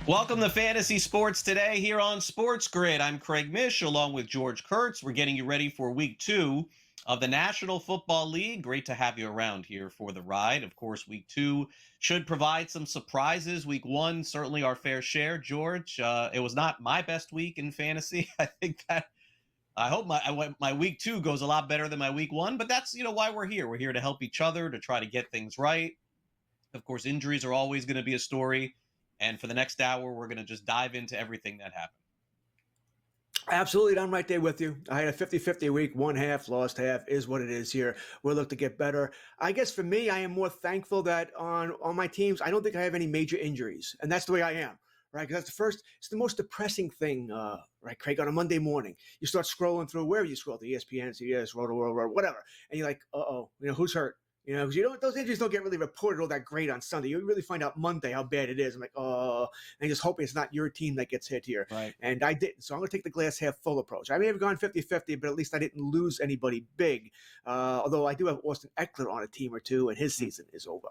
Welcome to Fantasy Sports Today here on SportsGrid. I'm Craig Mish along with George Kurtz. We're getting you ready for week 2 of the National Football League. Great to have you around here for the ride. Of course, week 2 should provide some surprises. Week 1, certainly our fair share. George, it was not my best week in fantasy. I hope my week 2 goes a lot better than my week 1, but that's, why we're here. We're here to help each other, to try to get things right. Of course, injuries are always going to be a story. And for the next hour, we're going to just dive into everything that happened. Absolutely. I'm right there with you. I had a 50-50 week, one half, lost half is what it is here. We'll look to get better. I guess for me, I am more thankful that on my teams, I don't think I have any major injuries. And that's the way I am, right? Because it's the most depressing thing, right, Craig, on a Monday morning. You start scrolling through wherever you scroll, the ESPN, CBS, Roto-World, whatever. And you're like, who's hurt? Because those injuries don't get really reported all that great on Sunday. You really find out Monday how bad it is. I'm like, and just hoping it's not your team that gets hit here. Right. And I didn't. So I'm going to take the glass half full approach. I may have gone 50-50, but at least I didn't lose anybody big. Although I do have Austin Eckler on a team or two, and his season is over.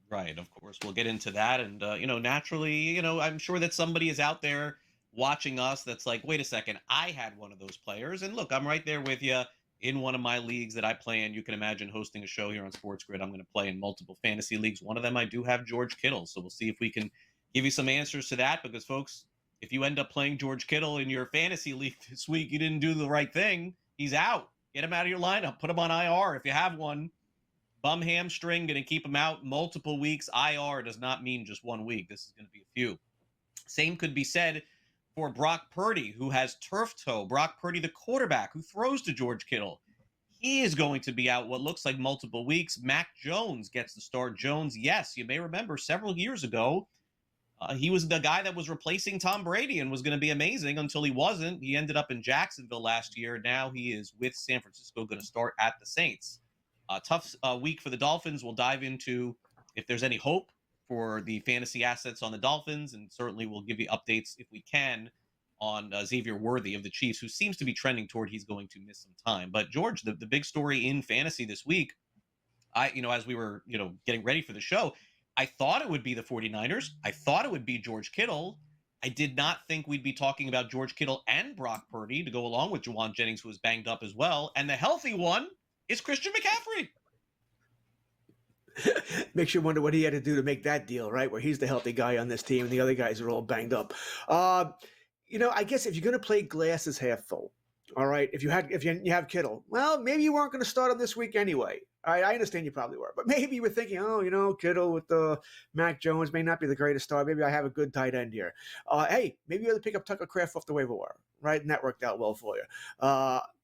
Right. Of course. We'll get into that. And, naturally, I'm sure that somebody is out there watching us that's like, wait a second, I had one of those players. And look, I'm right there with you. In one of my leagues that I play in, you can imagine hosting a show here on SportsGrid. I'm going to play in multiple fantasy leagues. One of them I do have George Kittle. So we'll see if we can give you some answers to that. Because, folks, if you end up playing George Kittle in your fantasy league this week, you didn't do the right thing. He's out. Get him out of your lineup. Put him on IR if you have one. Bum hamstring, going to keep him out multiple weeks. IR does not mean just 1 week. This is going to be a few. Same could be said for Brock Purdy, who has turf toe. Brock Purdy, the quarterback who throws to George Kittle. He is going to be out what looks like multiple weeks. Mac Jones gets the start. Jones, yes, you may remember several years ago, he was the guy that was replacing Tom Brady and was going to be amazing until he wasn't. He ended up in Jacksonville last year. Now he is with San Francisco, going to start at the Saints. Tough week for the Dolphins. We'll dive into if there's any hope for the fantasy assets on the Dolphins, and certainly we'll give you updates if we can on Xavier Worthy of the Chiefs, who seems to be trending toward he's going to miss some time. But George, the big story in fantasy this week, as we were, getting ready for the show, I thought it would be the 49ers. I thought it would be George Kittle. I did not think we'd be talking about George Kittle and Brock Purdy to go along with Juwan Jennings, who was banged up as well. And the healthy one is Christian McCaffrey. Makes you wonder what he had to do to make that deal, right? Where he's the healthy guy on this team and the other guys are all banged up. I guess if you're going to play glasses half full, all right, if you have Kittle, well, maybe you weren't going to start him this week anyway. I understand you probably were, but maybe you were thinking, Kittle with the Mac Jones may not be the greatest start. Maybe I have a good tight end here. Hey, maybe you have to pick up Tucker Kraft off the waiver wire, right? And that worked out well for you.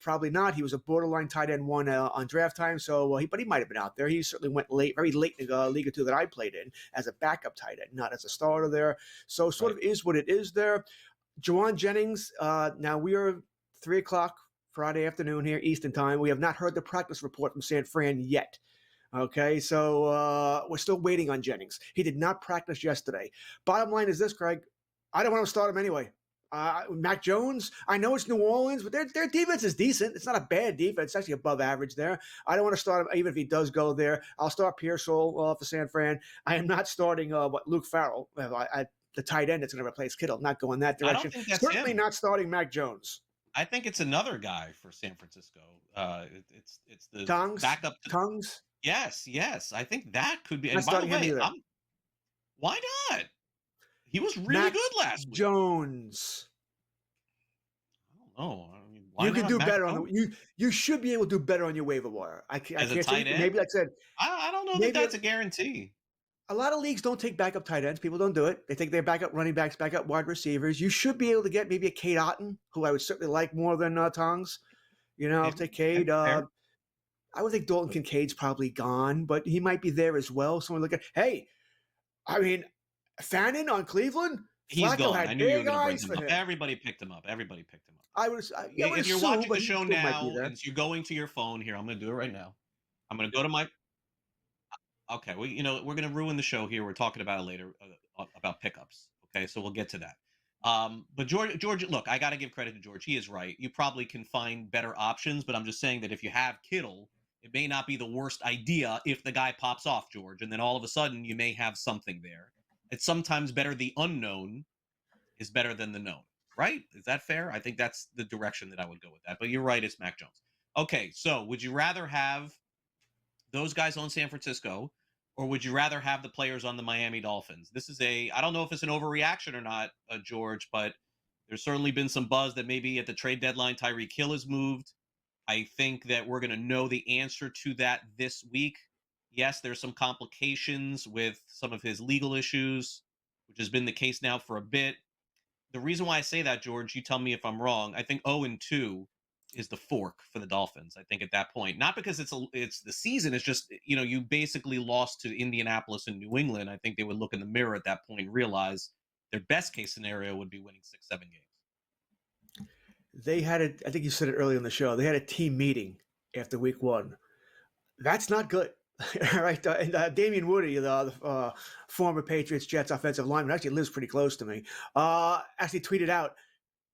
Probably not. He was a borderline tight end one on draft time, but he might have been out there. He certainly went very late in the league or two that I played in as a backup tight end, not as a starter there. So sort of is what it is there. Juwan Jennings, now we are 3 o'clock Friday afternoon here, Eastern time. We have not heard the practice report from San Fran yet. Okay, so we're still waiting on Jennings. He did not practice yesterday. Bottom line is this, Craig. I don't want to start him anyway. Mac Jones, I know it's New Orleans, but their defense is decent. It's not a bad defense. It's actually above average there. I don't want to start him, even if he does go there. I'll start Pearsall for San Fran. I am not starting Luke Farrell, the tight end that's going to replace Kittle. Not going that direction. I don't think that's Certainly him. Not starting Mac Jones. I think it's another guy for San Francisco. It's the Tongues? backup. Tongues? Yes. I think that could be. Not And by the starting him way, either. why not? He was really Mac good last week. Jones. I don't know. I mean, why You can not do Mac better Jones? You should be able to do better on your waiver wire. I As can't a say tight end? maybe like I said. I don't know that Maybe that's a guarantee. a lot of leagues don't take backup tight ends. People don't do it. They take their backup running backs, backup wide receivers. You should be able to get maybe a Cade Otton, who I would certainly like more than Tongs. I'll take Cade. I would think Dalton Kincaid's probably gone, but he might be there as well. Someone look at, Fannin on Cleveland. He's Flacco gone. had I knew you were big going to bring eyes him for up. him. Everybody picked him up. I would If you're watching the show now there. and you're going to your phone here, I'm going to do it right now. I'm going to go to my. Okay, well, we're going to ruin the show here. We're talking about it later about pickups. Okay, so we'll get to that. But George, look, I got to give credit to George. He is right. You probably can find better options, but I'm just saying that if you have Kittle, it may not be the worst idea if the guy pops off, George, and then all of a sudden you may have something there. It's sometimes better the unknown is better than the known, right? Is that fair? I think that's the direction that I would go with that. But you're right, it's Mac Jones. Okay, so would you rather have those guys on San Francisco, or would you rather have the players on the Miami Dolphins? This is I don't know if it's an overreaction or not, George, but there's certainly been some buzz that maybe at the trade deadline, Tyreek Hill has moved. I think that we're going to know the answer to that this week. Yes, there's some complications with some of his legal issues, which has been the case now for a bit. The reason why I say that, George, you tell me if I'm wrong. I think 0-2 is the fork for the Dolphins. I think at that point, not because it's the season. It's just you basically lost to Indianapolis and New England. I think they would look in the mirror at that point and realize their best case scenario would be winning 6-7 games. They had it. I think you said it earlier in the show. They had a team meeting after week one. That's not good. All right. And Damian Woody, the former Patriots Jets offensive lineman, actually lives pretty close to me, actually tweeted out,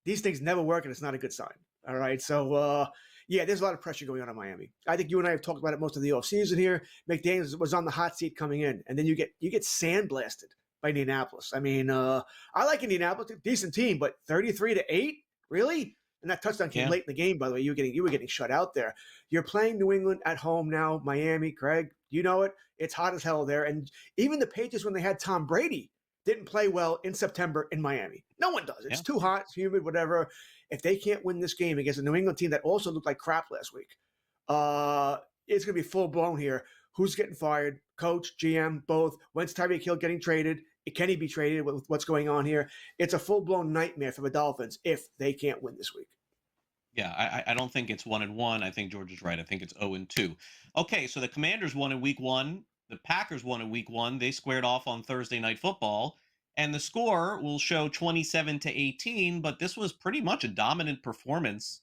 these things never work and it's not a good sign. All right. So, yeah, there's a lot of pressure going on in Miami. I think you and I have talked about it most of the offseason here. McDaniels was on the hot seat coming in, and then you get sandblasted by Indianapolis. I mean, I like Indianapolis, decent team, but 33-8, really? And that touchdown came late in the game, by the way. You were getting shut out there. You're playing New England at home now, Miami, Craig. You know it. It's hot as hell there. And even the Patriots, when they had Tom Brady, didn't play well in September in Miami. No one does. It's too hot, it's humid, whatever. If they can't win this game against a New England team that also looked like crap last week, it's going to be full-blown here. Who's getting fired? Coach, GM, both. When's Tyreek Hill getting traded? Can he be traded with what's going on here? It's a full-blown nightmare for the Dolphins if they can't win this week. Yeah, I don't think it's 1-1. I think George is right. I think it's 0-2. Okay, so the Commanders won in week one. The Packers won in week one. They squared off on Thursday Night Football. And the score will show 27-18, but this was pretty much a dominant performance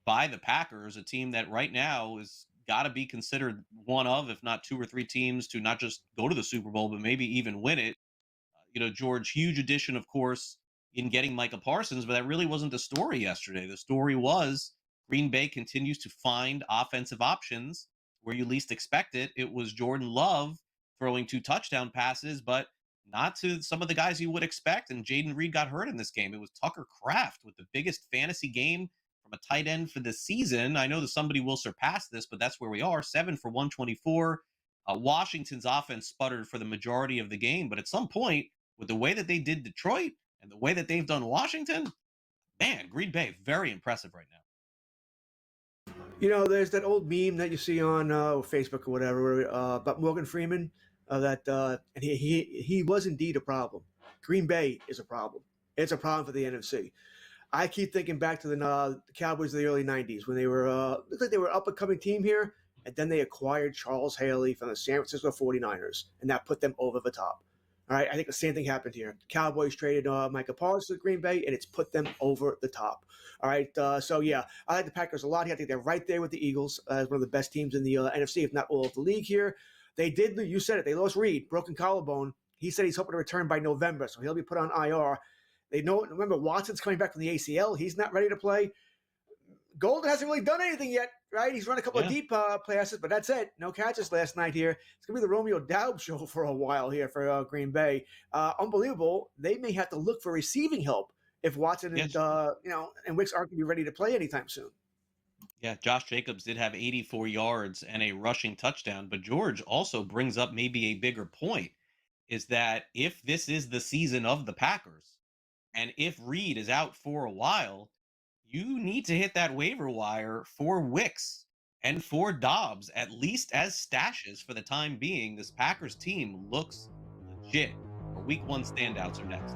by the Packers, a team that right now is got to be considered one of, if not two or three teams to not just go to the Super Bowl, but maybe even win it. George, huge addition, of course, in getting Micah Parsons, but that really wasn't the story yesterday. The story was Green Bay continues to find offensive options where you least expect it. It was Jordan Love throwing 2 touchdown passes, but not to some of the guys you would expect. And Jaden Reed got hurt in this game. It was Tucker Kraft with the biggest fantasy game from a tight end for the season. I know that somebody will surpass this, but that's where we are. 7 for 124. Washington's offense sputtered for the majority of the game, but at some point, with the way that they did Detroit and the way that they've done Washington, man, Green Bay, very impressive right now. There's that old meme that you see on Facebook or whatever about Morgan Freeman, and he was indeed a problem. Green Bay is a problem. It's a problem for the NFC. I keep thinking back to the Cowboys of the early 90s when they were looked like they were an up-and-coming team here, and then they acquired Charles Haley from the San Francisco 49ers, and that put them over the top. All right, I think the same thing happened here. Cowboys traded Micah Parsons to Green Bay, and it's put them over the top. All right, so yeah, I like the Packers a lot here. I think they're right there with the Eagles as one of the best teams in the NFC, if not all of the league here. They did, you said it, they lost Reed, broken collarbone. He said he's hoping to return by November, so he'll be put on IR. Remember, Watson's coming back from the ACL. He's not ready to play. Golden hasn't really done anything yet, right? He's run a couple of deep passes, but that's it. No catches last night here. It's going to be the Romeo Doubs show for a while here for Green Bay. Unbelievable. They may have to look for receiving help if Watson and Wicks aren't going to be ready to play anytime soon. Yeah, Josh Jacobs did have 84 yards and a rushing touchdown, but George also brings up maybe a bigger point, is that if this is the season of the Packers, and if Reed is out for a while, you need to hit that waiver wire for Wicks and for Dobbs, at least as stashes for the time being. This Packers team looks legit. Our week one standouts are next.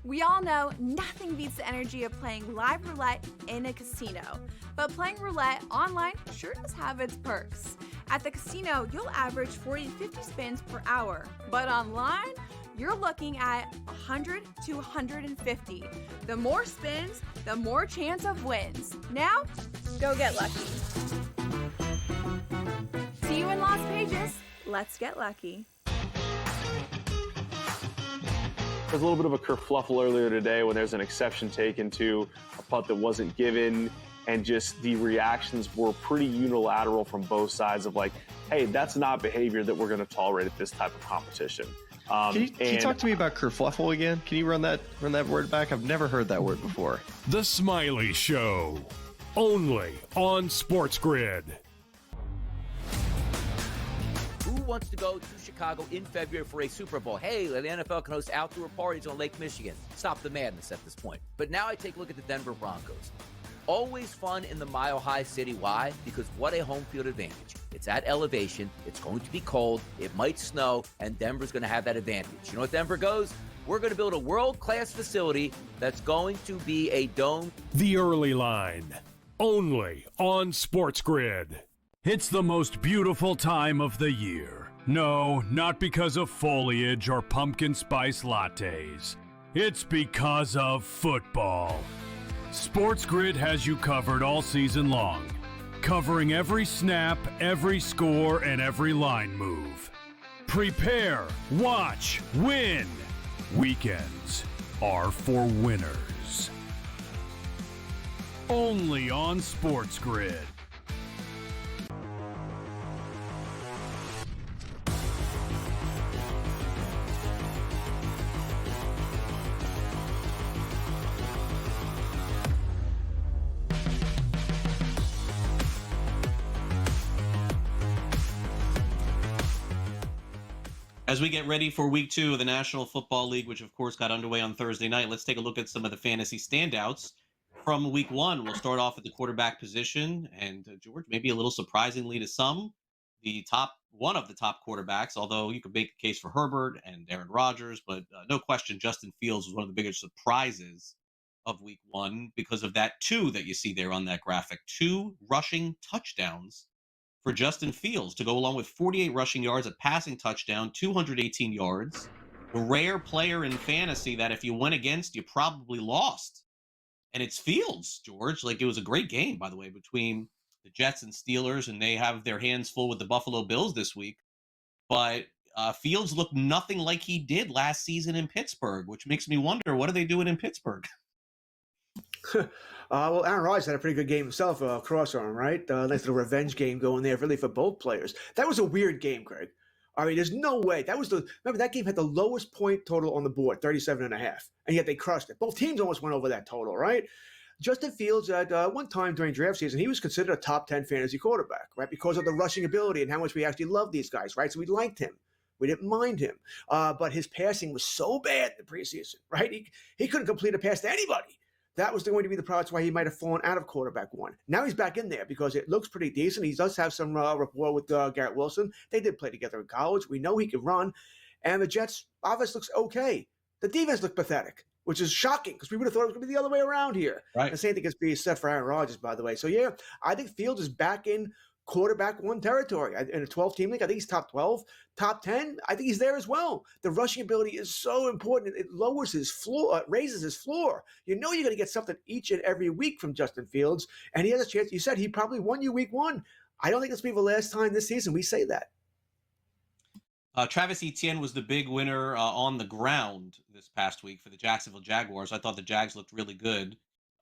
We all know nothing beats the energy of playing live roulette in a casino, but playing roulette online sure does have its perks. At the casino, you'll average 40 to 50 spins per hour, but online, you're looking at 100 to 150. The more spins, the more chance of wins. Now, go get lucky. See you in Las Vegas. Let's get lucky. There's a little bit of a kerfluffle earlier today when there's an exception taken to a putt that wasn't given, and just the reactions were pretty unilateral from both sides of like, hey, that's not behavior that we're going to tolerate at this type of competition. Can you talk to me about kerfluffle again? Can you run that word back? I've never heard that word before. The Smiley Show, only on SportsGrid. Who wants to go to Chicago in February for a Super Bowl? Hey, the NFL can host outdoor parties on Lake Michigan. Stop the madness at this point. But now I take a look at the Denver Broncos. Always fun in the Mile High City. Why? Because what a home field advantage. It's at elevation. It's going to be cold. It might snow, and Denver's going to have that advantage. You know what Denver goes? We're going to build a world-class facility that's going to be a dome. The Early Line, only on SportsGrid. It's the most beautiful time of the year. No, not because of foliage or pumpkin spice lattes. It's because of football. SportsGrid has you covered all season long, covering every snap, every score, and every line move. Prepare, watch, win. Weekends are for winners. Only on SportsGrid. As we get ready for week 2 of the National Football League, which of course got underway on Thursday night, let's take a look at some of the fantasy standouts from week 1. We'll start off at the quarterback position. And George, maybe a little surprisingly to some, one of the top quarterbacks, although you could make a case for Herbert and Aaron Rodgers, but no question, Justin Fields was one of the biggest surprises of week 1 because of that 2 that you see there on that graphic. 2 rushing touchdowns for Justin Fields to go along with 48 rushing yards, a passing touchdown, 218 yards. The rare player in fantasy that if you went against, you probably lost. And it's Fields, George. Like, it was a great game, by the way, between the Jets and Steelers, and they have their hands full with the Buffalo Bills this week. But Fields looked nothing like he did last season in Pittsburgh, which makes me wonder, what are they doing in Pittsburgh? Well, Aaron Rodgers had a pretty good game himself, cross-arm, right? Nice little revenge game going there, really, for both players. That was a weird game, Greg. I mean, there's no way. Remember, that game had the lowest point total on the board, 37.5, and yet they crushed it. Both teams almost went over that total, right? Justin Fields, at one time during draft season, he was considered a top 10 fantasy quarterback, right? Because of the rushing ability and how much we actually love these guys, right? So we liked him. We didn't mind him. But his passing was so bad in the preseason, right? He couldn't complete a pass to anybody. That was going to be the problem. That's why he might have fallen out of quarterback 1. Now he's back in there because it looks pretty decent. He does have some rapport with Garrett Wilson. They did play together in college. We know he can run. And the Jets' offense looks okay. The defense looked pathetic, which is shocking because we would have thought it was going to be the other way around here. Right. The same thing is being said for Aaron Rodgers, by the way. So, yeah, I think Fields is back in quarterback 1 territory. In a 12-team league, I think he's top 12. Top 10, I think he's there as well. The rushing ability is so important. It lowers his floor, raises his floor. You know you're going to get something each and every week from Justin Fields, and he has a chance. You said he probably won you week 1. I don't think it's going to be the last time this season we say that. Travis Etienne was the big winner on the ground this past week for the Jacksonville Jaguars. I thought the Jags looked really good.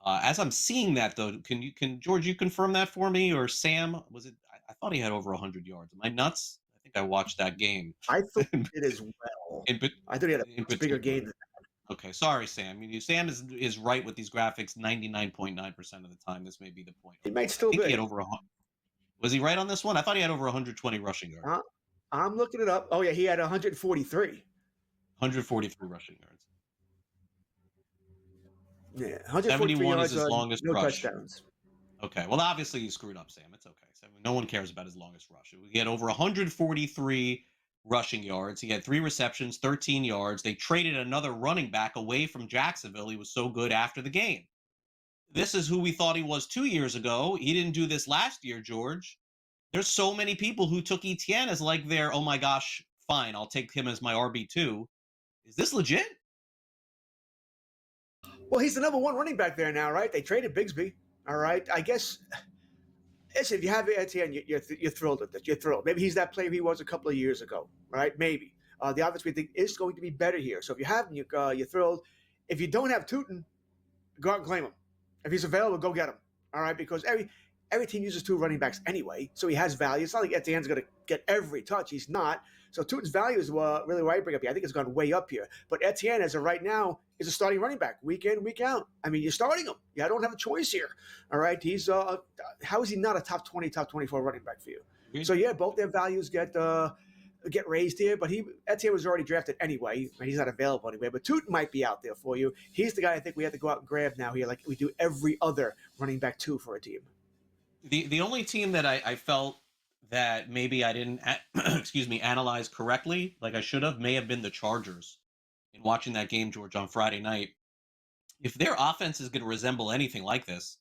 As I'm seeing that, though, can George, you confirm that for me, or Sam? Was it? I thought he had over 100 yards. Am I nuts? I think I watched that game. I thought he did as well. I thought he had a bigger game than that. Okay, sorry, Sam. Sam is right with these graphics 99.9% of the time. This may be the point. He might still I think be. he had over 100. Was he right on this one? I thought he had over 120 rushing yards. I'm looking it up. Oh, yeah, he had 143. 143 rushing yards. Yeah, 143 71 yards, is his longest no rush. touchdowns. Okay, well, obviously you screwed up, Sam. It's okay. No one cares about his longest rush. He had over 143 rushing yards. He had 3 receptions, 13 yards. They traded another running back away from Jacksonville. He was so good after the game. This is who we thought he was 2 years ago. He didn't do this last year, George. There's so many people who took Etienne as like their, oh my gosh, fine, I'll take him as my RB2. Is this legit? Well, he's the number one running back there now, right? They traded Bigsby. All right. I guess, listen, if you have Etienne, you're thrilled with it. You're thrilled. Maybe he's that player he was a couple of years ago, right? Maybe. The offense we think is going to be better here. So if you have him, you're thrilled. If you don't have Tootin, go out and claim him. If he's available, go get him. All right, because every team uses 2 running backs anyway, so he has value. It's not like Etienne's going to get every touch. He's not. So Tootin's value is really why I bring up here. I think it's gone way up here. But Etienne, as of right now, is a starting running back week in, week out. I mean, you're starting him. Yeah, I don't have a choice here. All right, he's how is he not a top 20, top 24 running back for you? Mm-hmm. So yeah, both their values get raised here, but Etienne was already drafted anyway. He's not available anyway, but Tootin might be out there for you. He's the guy I think we have to go out and grab now here, like we do every other running back 2 for a team. The only team that I felt that maybe I didn't analyze correctly, like I should have, may have been the Chargers. In watching that game, George, on Friday night, if their offense is going to resemble anything like this,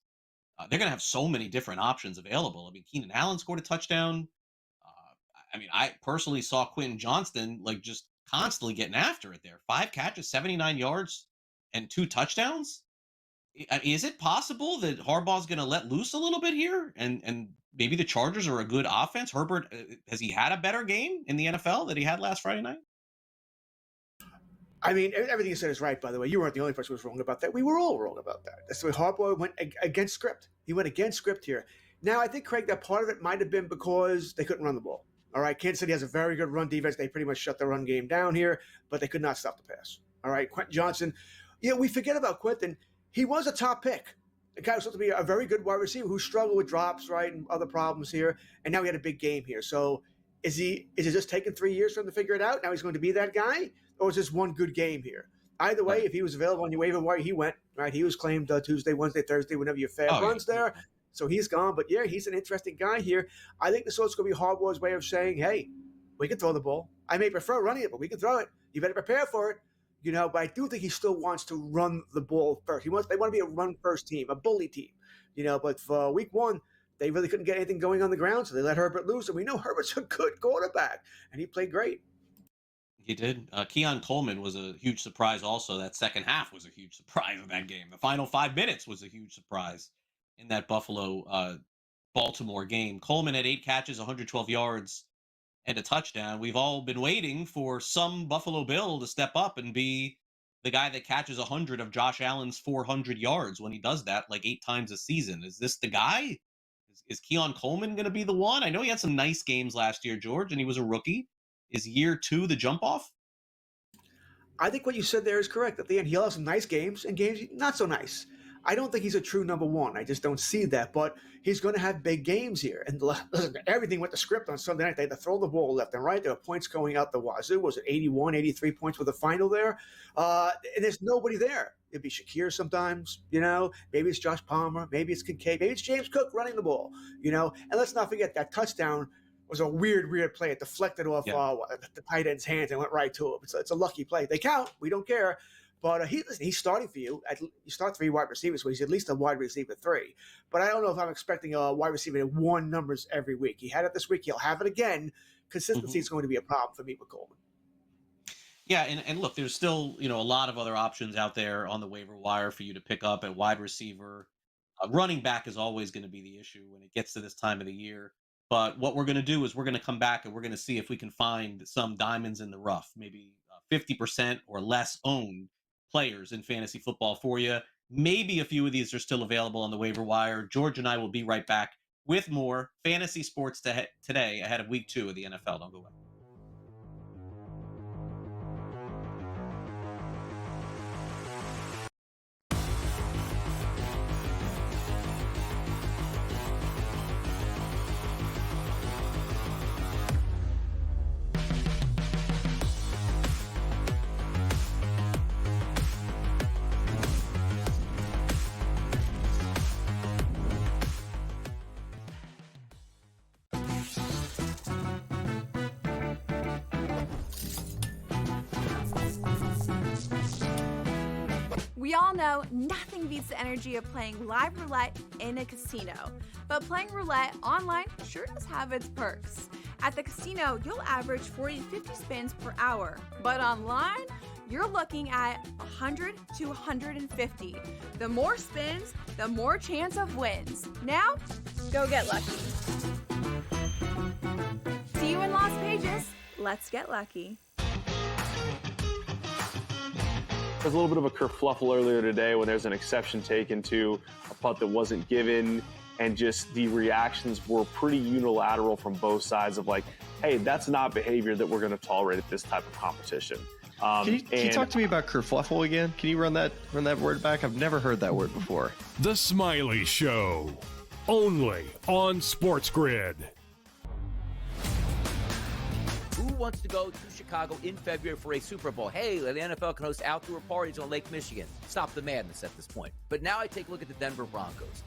they're going to have so many different options available. I mean, Keenan Allen scored a touchdown. I personally saw Quentin Johnston like just constantly getting after it there. 5 catches, 79 yards, and 2 touchdowns. Is it possible that Harbaugh's going to let loose a little bit here, and maybe the Chargers are a good offense? Herbert, has he had a better game in the NFL that he had last Friday night? I mean, everything you said is right, by the way. You weren't the only person who was wrong about that. We were all wrong about that. That's the way Harbaugh went against script. He went against script here. Now, I think, Craig, that part of it might have been because they couldn't run the ball. All right, Kansas City has a very good run defense. They pretty much shut the run game down here, but they could not stop the pass. All right, Quentin Johnston. We forget about Quentin. He was a top pick. The guy was supposed to be a very good wide receiver who struggled with drops, right, and other problems here. And now he had a big game here. So is it just taking 3 years for him to figure it out? Now he's going to be that guy? Or is this one good game here? Either way, if he was available on your waiver wire, he went, right? He was claimed Tuesday, Wednesday, Thursday, whenever your fab runs there. So he's gone. But, yeah, he's an interesting guy here. I think this is going to be Harbaugh's way of saying, hey, we can throw the ball. I may prefer running it, but we can throw it. You better prepare for it. But I do think he still wants to run the ball first. They want to be a run-first team, a bully team. But for week 1, they really couldn't get anything going on the ground, so they let Herbert loose. And we know Herbert's a good quarterback, and he played great. He did. Keon Coleman was a huge surprise also. That second half was a huge surprise in that game. The final 5 minutes was a huge surprise in that Buffalo-Baltimore game. Coleman had 8 catches, 112 yards, and a touchdown. We've all been waiting for some Buffalo Bill to step up and be the guy that catches 100 of Josh Allen's 400 yards when he does that like 8 times a season. Is this the guy? Is Keon Coleman going to be the one? I know he had some nice games last year, George, and he was a rookie. Is year 2 the jump off? I think what you said there is correct. At the end, he'll have some nice games and games not so nice. I don't think he's a true number 1. I just don't see that. But he's going to have big games here. And listen, everything went to script on Sunday night. They had to throw the ball left and right. There were points going out the wazoo. Was it 81, 83 points for the final there? And there's nobody there. It'd be Shakir sometimes, Maybe it's Josh Palmer. Maybe it's Kincaid. Maybe it's James Cook running the ball, And let's not forget that touchdown was a weird play. It deflected off the tight end's hands and went right to him. It's a lucky play. They count. We don't care. But he's starting for you. You start 3 wide receivers, so he's at least a wide receiver 3. But I don't know if I'm expecting a wide receiver in 1 numbers every week. He had it this week. He'll have it again. Consistency is going to be a problem for me with Coleman. Yeah, and look, there's still a lot of other options out there on the waiver wire for you to pick up at wide receiver. Running back is always going to be the issue when it gets to this time of the year. But what we're going to do is we're going to come back and we're going to see if we can find some diamonds in the rough, maybe 50% or less owned players in fantasy football for you. Maybe a few of these are still available on the waiver wire. George and I will be right back with more fantasy sports today ahead of week 2 of the NFL. Don't go away. We all know nothing beats the energy of playing live roulette in a casino. But playing roulette online sure does have its perks. At the casino, you'll average 40 to 50 spins per hour. But online, you're looking at 100 to 150. The more spins, the more chance of wins. Now, go get lucky. See you in Las Vegas. Let's get lucky. There's a little bit of a kerfluffle earlier today when there's an exception taken to a putt that wasn't given, and just the reactions were pretty unilateral from both sides of like, hey, that's not behavior that we're going to tolerate at this type of competition. Can you talk to me about kerfluffle again? Can you run that word back? I've never heard that word before. The Smiley Show, only on SportsGrid. Who wants to go to Chicago in February for a Super Bowl? Hey, the NFL can host outdoor parties on Lake Michigan. Stop the madness at this point. But now I take a look at the Denver Broncos.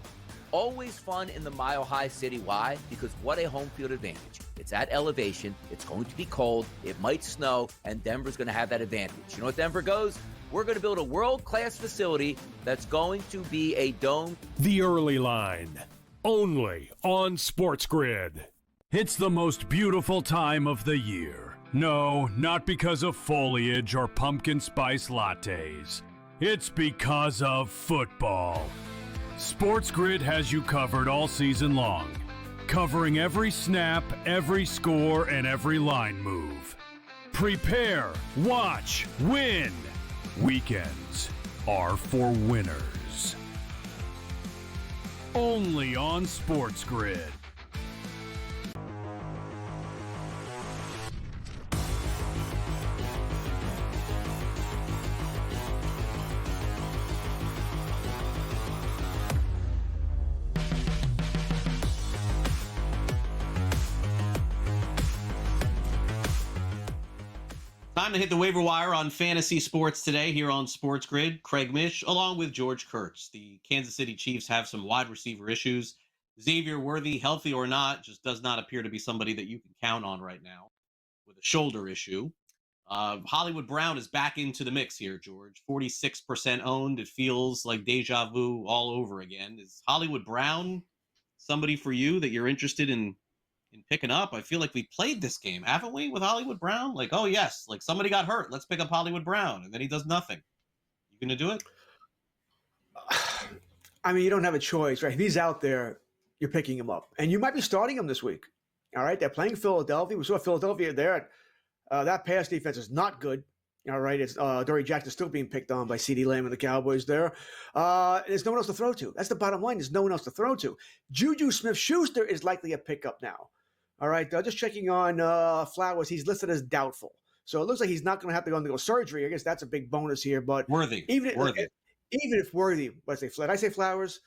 Always fun in the Mile High City. Why? Because what a home field advantage. It's at elevation. It's going to be cold. It might snow, and Denver's going to have that advantage. You know what Denver goes? We're going to build a world-class facility that's going to be a dome. The Early Line, only on SportsGrid. It's the most beautiful time of the year. No, not because of foliage or pumpkin spice lattes. It's because of football. SportsGrid has you covered all season long, covering every snap, every score, and every line move. Prepare, watch, win. Weekends are for winners. Only on SportsGrid. Time to hit the waiver wire on fantasy sports today here on SportsGrid. Craig Mish, along with George Kurtz. The Kansas City Chiefs have some wide receiver issues. Xavier Worthy, healthy or not, just does not appear to be somebody that you can count on right now with a shoulder issue. Hollywood Brown is back into the mix here, George. 46% owned. It feels like deja vu all over again. Is Hollywood Brown somebody for you that you're interested in picking up? I feel like we played this game, haven't we, with Hollywood Brown? Like, oh, yes, like somebody got hurt. Let's pick up Hollywood Brown. And then he does nothing. You going to do it? I mean, you don't have a choice, right? If he's out there, you're picking him up. And you might be starting him this week. All right? They're playing Philadelphia. We saw Philadelphia there. That pass defense is not good. All right? It's Dory Jackson still being picked on by CeeDee Lamb and the Cowboys there. There's no one else to throw to. That's the bottom line. There's no one else to throw to. Juju Smith-Schuster is likely a pickup now. All right, just checking on Flowers. He's listed as doubtful. So it looks like he's not going to have to go surgery. I guess that's a big bonus here. But Worthy. Even if Worthy, did I say Flowers?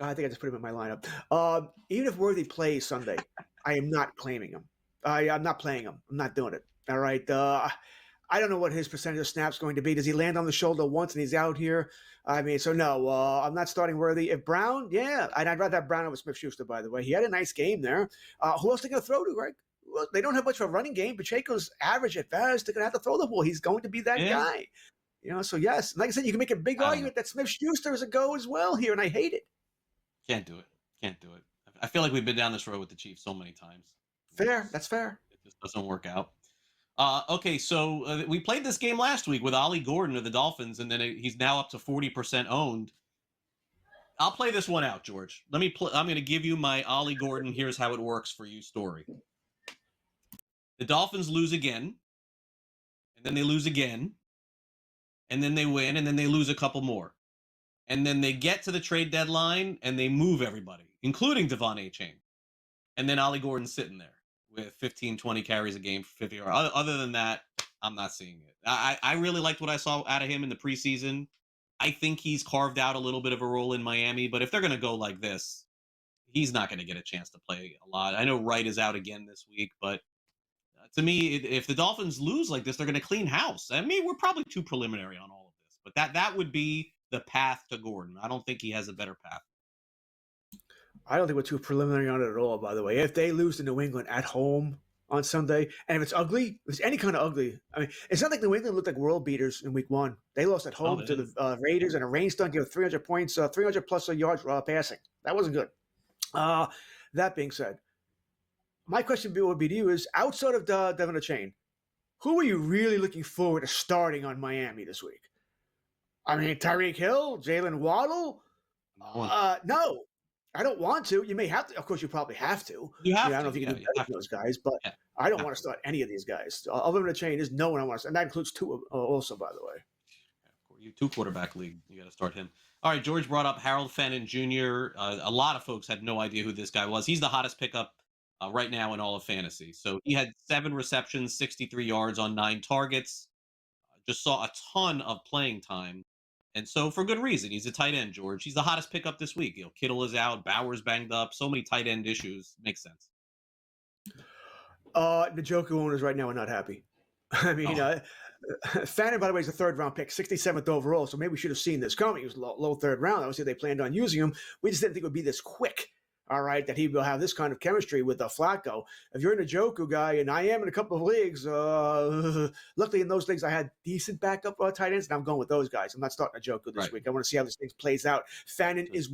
I think I just put him in my lineup. Even if Worthy plays Sunday, I am not claiming him. I'm not playing him. I'm not doing it. All right. I don't know what his percentage of snaps going to be. Does he land on the shoulder once and he's out here? I mean, so no, I'm not starting Worthy. If Brown, yeah, and I'd rather have Brown over Smith-Schuster, by the way. He had a nice game there. Who else are they going to throw to, Greg? Well, they don't have much of a running game. Pacheco's average at best. They're going to have to throw the ball. He's going to be that guy. You know, so yes. Like I said, you can make a big argument that Smith-Schuster is a go as well here, and I hate it. Can't do it. I feel like we've been down this road with the Chiefs so many times. Fair. That's fair. It just doesn't work out. Okay, so we played this game last week with Ollie Gordon of the Dolphins, and then he's now up to 40% owned. I'll play this one out, George. I'm going to give you my Ollie Gordon, here's how it works for you story. The Dolphins lose again, and then they lose again, and then they win, and then they lose a couple more. And then they get to the trade deadline, and they move everybody, including Devon Achane. And then Ollie Gordon's sitting there with 15, 20 carries a game for 50 yards. Other than that, I'm not seeing it. I really liked what I saw out of him in the preseason. I think he's carved out a little bit of a role in Miami, but if they're going to go like this, he's not going to get a chance to play a lot. I know Wright is out again this week, but to me, if the Dolphins lose like this, they're going to clean house. I mean, we're probably too preliminary on all of this, but that would be the path to Gordon. I don't think he has a better path. I don't think we're too preliminary on it at all, by the way. If they lose to New England at home on Sunday, and if it's ugly, if it's any kind of ugly, I mean, it's not like New England looked like world beaters in week one. They lost at home to the Raiders in a rainstorm, gave 300 points, 300 plus yards passing. That wasn't good. That being said, my question would be to you is, outside of Devon Achane, who are you really looking forward to starting on Miami this week? I mean, Tyreek Hill, Jalen Waddle? No, I don't want to. You may have to. Of course, you probably have to. You have I don't to. know if you can do You better have than to. those guys, but Yeah. I don't want to start any of these guys. Other than the chain, there's no one I want to start. And that includes two also, by the way. You 2-quarterback league. You got to start him. All right, George brought up Harold Fenton Jr. A lot of folks had no idea who this guy was. He's the hottest pickup right now in all of fantasy. So he had 7 receptions, 63 yards on 9 targets. Just saw a ton of playing time. And so for good reason. He's a tight end, George. He's the hottest pickup this week. Kittle is out. Bauer's banged up. So many tight end issues. Makes sense. The Njoku owners right now are not happy. I mean, Fannin, by the way, is a 3rd-round pick, 67th overall. So maybe we should have seen this coming. He was low 3rd round. Obviously, they planned on using him. We just didn't think it would be this quick. All right, that he will have this kind of chemistry with Flacco. If you're a Njoku guy, and I am in a couple of leagues, luckily in those leagues I had decent backup tight ends, and I'm going with those guys. I'm not starting Njoku this week. I want to see how this thing plays out. Fannin is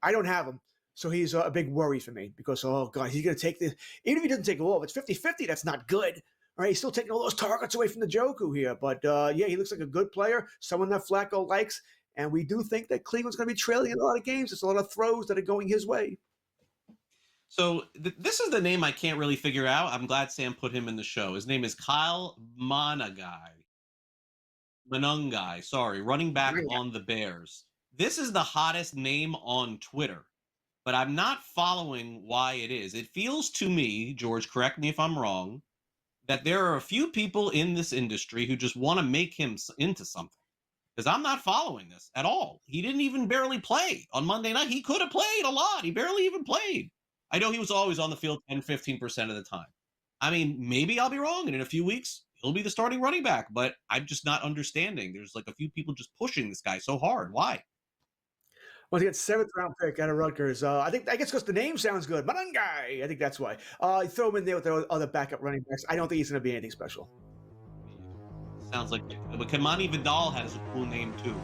I don't have him, so he's a big worry for me because, oh, God, he's going to take this. Even if he doesn't take it all, if it's 50-50, that's not good. All right, he's still taking all those targets away from Njoku here. But, yeah, he looks like a good player, someone that Flacco likes. And we do think that Cleveland's going to be trailing in a lot of games. There's a lot of throws that are going his way. So this is the name I can't really figure out. I'm glad Sam put him in the show. His name is Kyle Monangai, running back on the Bears. This is the hottest name on Twitter, but I'm not following why it is. It feels to me, George, correct me if I'm wrong, that there are a few people in this industry who just want to make him into something. Because I'm not following this at all. He didn't even barely play on Monday night. He could have played a lot. He barely even played. I know he was always on the field 10-15% of the time. I mean, maybe I'll be wrong, and in a few weeks, he'll be the starting running back, but I'm just not understanding. There's like a few people just pushing this guy so hard. Why? Well, he got 7th-round pick out of Rutgers. I guess because the name sounds good. Monangai. I think that's why. You throw him in there with the other backup running backs. I don't think he's going to be anything special. Sounds like, but Kamani Vidal has a cool name too.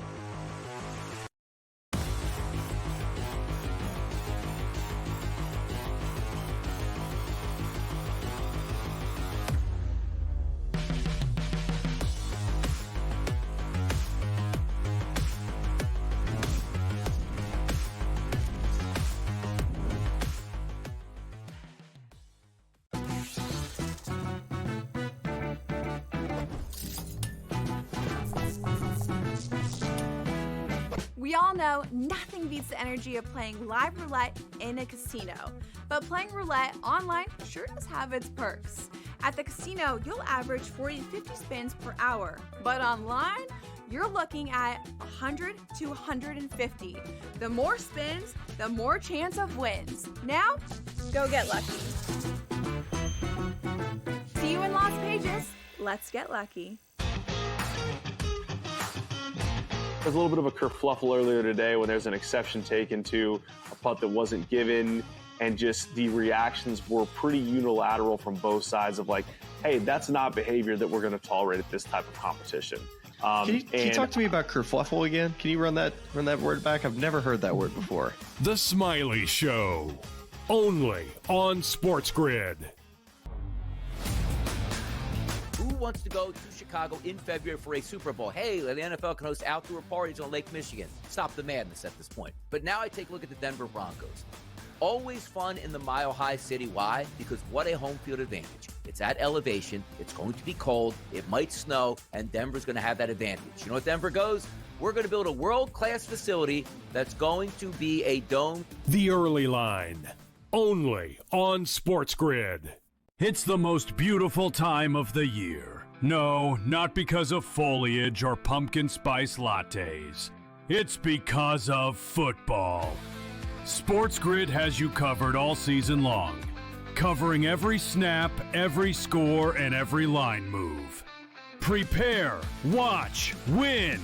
We all know nothing beats the energy of playing live roulette in a casino. But playing roulette online sure does have its perks. At the casino, you'll average 40 to 50 spins per hour. But online, you're looking at 100 to 150. The more spins, the more chance of wins. Now, go get lucky. See you in Las Vegas. Let's get lucky. There's a little bit of a kerfluffle earlier today when there's an exception taken to a punt that wasn't given, and just the reactions were pretty unilateral from both sides of like, hey, that's not behavior that we're going to tolerate at this type of competition. Can you talk to me about kerfluffle again? Can you run that word back? I've never heard that word before. The Smiley Show, only on SportsGrid. Who wants to go to Chicago in February for a Super Bowl? Hey, the NFL can host outdoor parties on Lake Michigan. Stop the madness at this point. But now I take a look at the Denver Broncos. Always fun in the Mile High City. Why? Because what a home field advantage. It's at elevation. It's going to be cold. It might snow, and Denver's going to have that advantage. You know what Denver goes? We're going to build a world-class facility that's going to be a dome. The Early Line, only on SportsGrid. It's the most beautiful time of the year. No, not because of foliage or pumpkin spice lattes. It's because of football. SportsGrid has you covered all season long, covering every snap, every score, and every line move. Prepare, watch, win.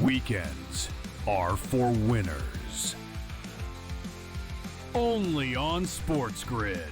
Weekends are for winners. Only on SportsGrid.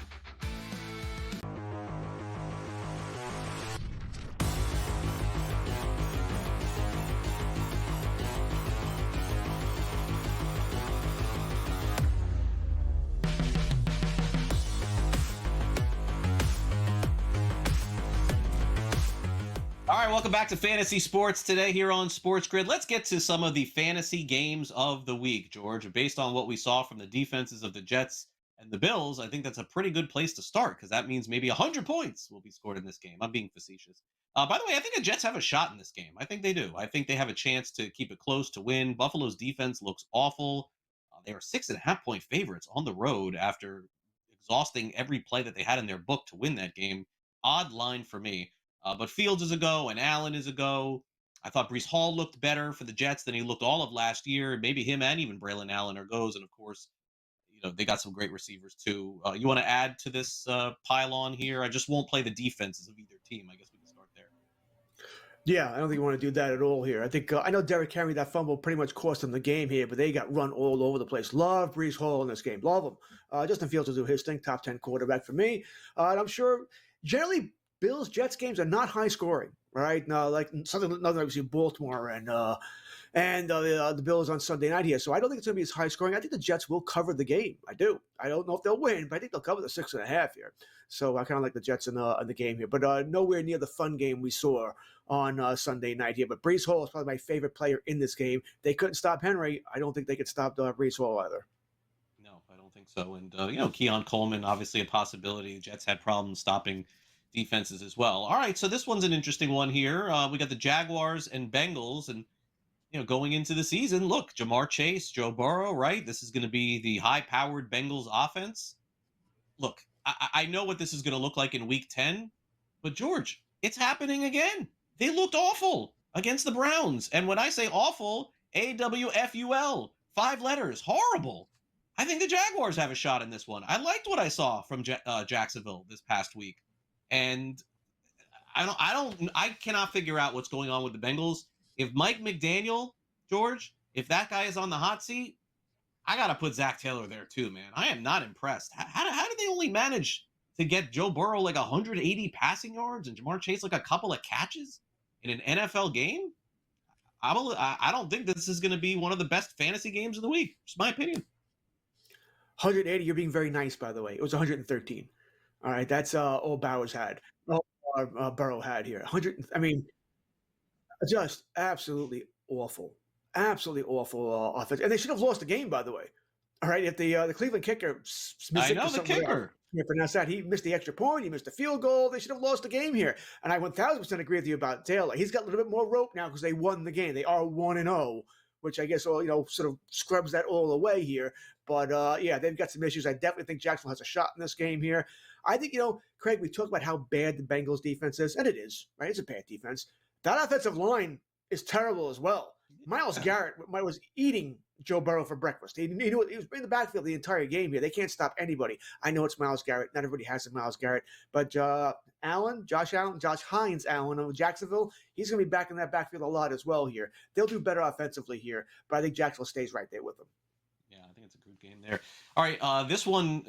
All right, welcome back to Fantasy Sports today here on SportsGrid. Let's get to some of the fantasy games of the week, George. Based on what we saw from the defenses of the Jets and the Bills, I think that's a pretty good place to start because that means maybe 100 points will be scored in this game. I'm being facetious. By the way, I think the Jets have a shot in this game. I think they do. I think they have a chance to keep it close to win. Buffalo's defense looks awful. They are 6.5-point favorites on the road after exhausting every play that they had in their book to win that game. Odd line for me. But Fields is a go and Allen is a go. I thought Breece Hall looked better for the Jets than he looked all of last year. Maybe him and even Braylon Allen are goes. And of course, they got some great receivers too. You want to add to this pile on here? I just won't play the defenses of either team. I guess we can start there. Yeah, I don't think you want to do that at all here. I think I know Derrick Henry, that fumble pretty much cost them the game here, but they got run all over the place. Love Breece Hall in this game. Love him. Justin Fields will do his thing. Top 10 quarterback for me. And I'm sure generally Bills Jets games are not high scoring, right? No, like something like we see Baltimore and the Bills on Sunday night here. So I don't think it's going to be as high scoring. I think the Jets will cover the game. I do. I don't know if they'll win, but I think they'll cover the 6.5 here. So I kind of like the Jets in the game here, but nowhere near the fun game we saw on Sunday night here. But Breece Hall is probably my favorite player in this game. They couldn't stop Henry. I don't think they could stop Breece Hall either. No, I don't think so. And Keon Coleman, obviously a possibility. The Jets had problems stopping defenses as well. All right, so this one's an interesting one here. We got the Jaguars and Bengals, and going into the season, look, Jamar Chase, Joe Burrow, right? This is going to be the high-powered Bengals offense. Look, I know what this is going to look like in Week 10, but George, it's happening again. They looked awful against the Browns, and when I say awful, AWFUL, 5 letters, horrible. I think the Jaguars have a shot in this one. I liked what I saw from Jacksonville this past week. And I cannot figure out what's going on with the Bengals. If Mike McDaniel, George, if that guy is on the hot seat, I got to put Zach Taylor there too, man. I am not impressed. How did they only manage to get Joe Burrow like 180 passing yards and Jamar Chase like a couple of catches in an NFL game? I don't think this is going to be one of the best fantasy games of the week. It's my opinion. 180, you're being very nice, by the way. It was 113. All right, that's all Burrow had here. 100. I mean, just absolutely awful offense, and they should have lost the game, by the way. All right, if the Cleveland kicker, I know the kicker. You pronounce that. He missed the extra point. He missed the field goal. They should have lost the game here. And I 1,000% agree with you about Taylor. He's got a little bit more rope now because they won the game. They are 1-0, which I guess sort of scrubs that all away here. But yeah, they've got some issues. I definitely think Jacksonville has a shot in this game here. I think, Craig, we talk about how bad the Bengals defense is, and it is, right? It's a bad defense. That offensive line is terrible as well. Myles Garrett was eating Joe Burrow for breakfast. He was in the backfield the entire game here. They can't stop anybody. I know it's Myles Garrett. Not everybody has a Myles Garrett. But Josh Hines Allen of Jacksonville, he's going to be back in that backfield a lot as well here. They'll do better offensively here, but I think Jacksonville stays right there with them. Yeah, I think it's a good game there. All right, this one,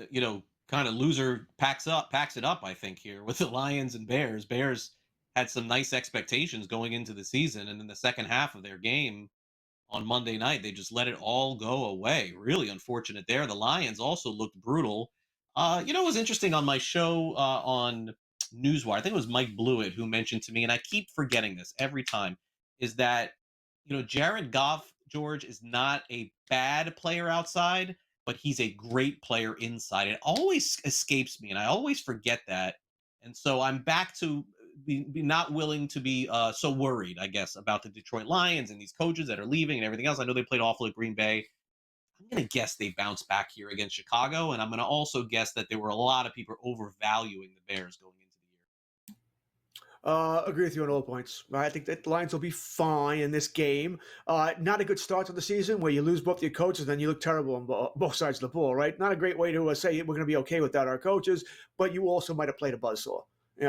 kind of loser packs it up, I think, here with the Lions and Bears. Bears had some nice expectations going into the season, and in the second half of their game on Monday night, they just let it all go away. Really unfortunate there. The Lions also looked brutal. It was interesting on my show on Newswire. I think it was Mike Blewett who mentioned to me, and I keep forgetting this every time, is that, Jared Goff, George, is not a bad player outside, but he's a great player inside. It always escapes me, and I always forget that. And so I'm back to be not willing to be so worried, I guess, about the Detroit Lions and these coaches that are leaving and everything else. I know they played awful at Green Bay. I'm going to guess they bounce back here against Chicago, and I'm going to also guess that there were a lot of people overvaluing the Bears going into the year. Agree with you on all points. I think that the Lions will be fine in this game. Not a good start to the season where you lose both your coaches and then you look terrible on both sides of the ball, right? Not a great way to say we're going to be okay without our coaches, but you also might have played a buzzsaw.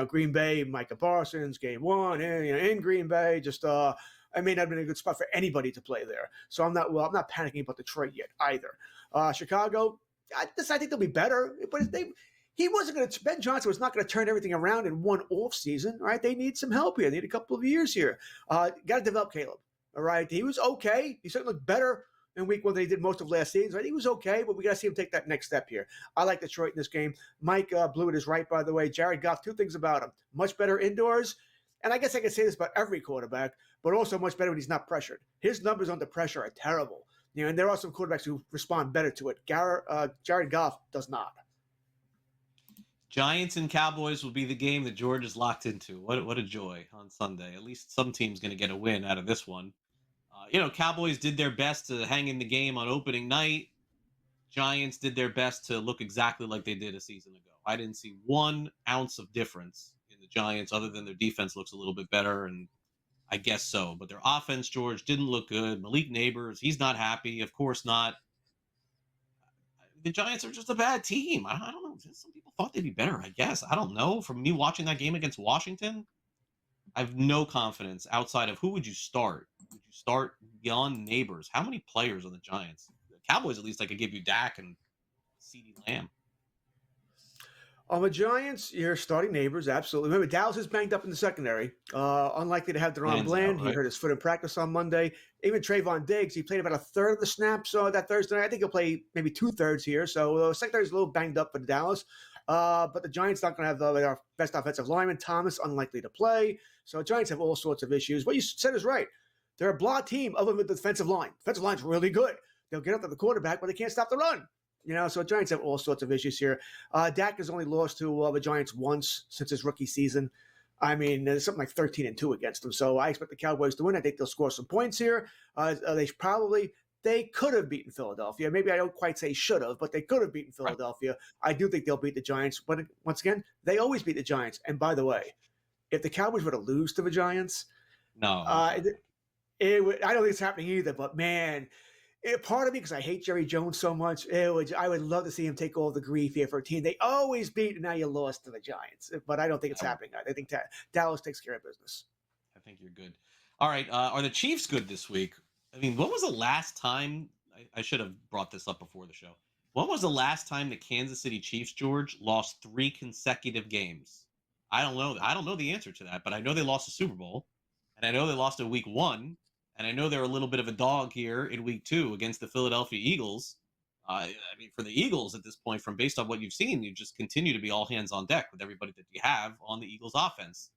Green Bay, Micah Parsons, game one, in Green Bay, I may not have been a good spot for anybody to play there. So I'm not panicking about Detroit yet either. Chicago, I think they'll be better, but Ben Johnson was not going to turn everything around in one off season, right? They need some help here. They need a couple of years here. Got to develop Caleb, all right? He was okay. He certainly looked better in week one than he did most of last season. Right? He was okay, but we got to see him take that next step here. I like Detroit in this game. Mike Blewett is right, by the way. Jared Goff, 2 things about him. Much better indoors. and I guess I can say this about every quarterback, but also much better when he's not pressured. His numbers under pressure are terrible. And there are some quarterbacks who respond better to it. Jared Goff does not. Giants and Cowboys will be the game that George is locked into. What a joy on Sunday. At least some team's going to get a win out of this one. Cowboys did their best to hang in the game on opening night. Giants did their best to look exactly like they did a season ago. I didn't see 1 ounce of difference in the Giants other than their defense looks a little bit better, and I guess so. But their offense, George, didn't look good. Malik Neighbors, he's not happy. Of course not. The Giants are just a bad team. I don't know. Some people thought they'd be better, I guess. I don't know. From me watching that game against Washington, I have no confidence outside of who would you start? Would you start beyond Neighbors? How many players on the Giants? The Cowboys, at least, I could give you Dak and CeeDee Lamb. On the Giants, you're starting Neighbors, absolutely. Remember, Dallas is banged up in the secondary. Unlikely to have Deron Bland. He hurt his foot in practice on Monday. Even Trayvon Diggs, he played about a third of the snaps that Thursday night. I think he'll play maybe 2/3 here. So the secondary is a little banged up for Dallas. But the Giants not going to have our best offensive lineman. Thomas, unlikely to play. So the Giants have all sorts of issues. What you said is right. They're a blah team other than the defensive line. Defensive line's really good. They'll get up to the quarterback, but they can't stop the run. So the Giants have all sorts of issues here. Dak has only lost to the Giants once since his rookie season. I mean, there's something like 13-2 against them. So I expect the Cowboys to win. I think they'll score some points here. They could have beaten Philadelphia. Maybe I don't quite say should have, but they could have beaten Philadelphia. I do think they'll beat the Giants. But once again, they always beat the Giants. And by the way, if the Cowboys were to lose to the Giants, I don't think it's happening either. But man, part of me, because I hate Jerry Jones so much, I would love to see him take all the grief here for a team they always beat, and now you lost to the Giants. But I don't think it's happening. I think Dallas takes care of business. I think you're good. All right. Are the Chiefs good this week? I mean, when was the last time? I should have brought this up before the show. When was the last time the Kansas City Chiefs, George, lost 3 consecutive games? I don't know. I don't know the answer to that, but I know they lost the Super Bowl, and I know they lost in Week 1. And I know they're a little bit of a dog here in Week 2 against the Philadelphia Eagles. I mean, for the Eagles at this point, from based on what you've seen, you just continue to be all hands on deck with everybody that you have on the Eagles offense.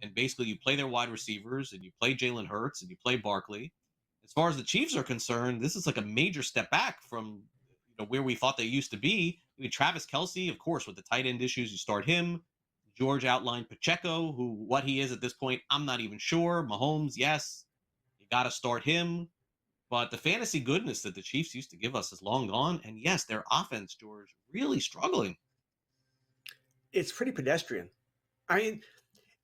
And basically, you play their wide receivers, and you play Jalen Hurts, and you play Barkley. As far as the Chiefs are concerned, this is like a major step back from where we thought they used to be. I mean, Travis Kelce, of course, with the tight end issues, you start him. George outlined Pacheco, what he is at this point, I'm not even sure. Mahomes, yes. Got to start him. But the fantasy goodness that the Chiefs used to give us is long gone. And yes, their offense, George, really struggling. It's pretty pedestrian. I mean,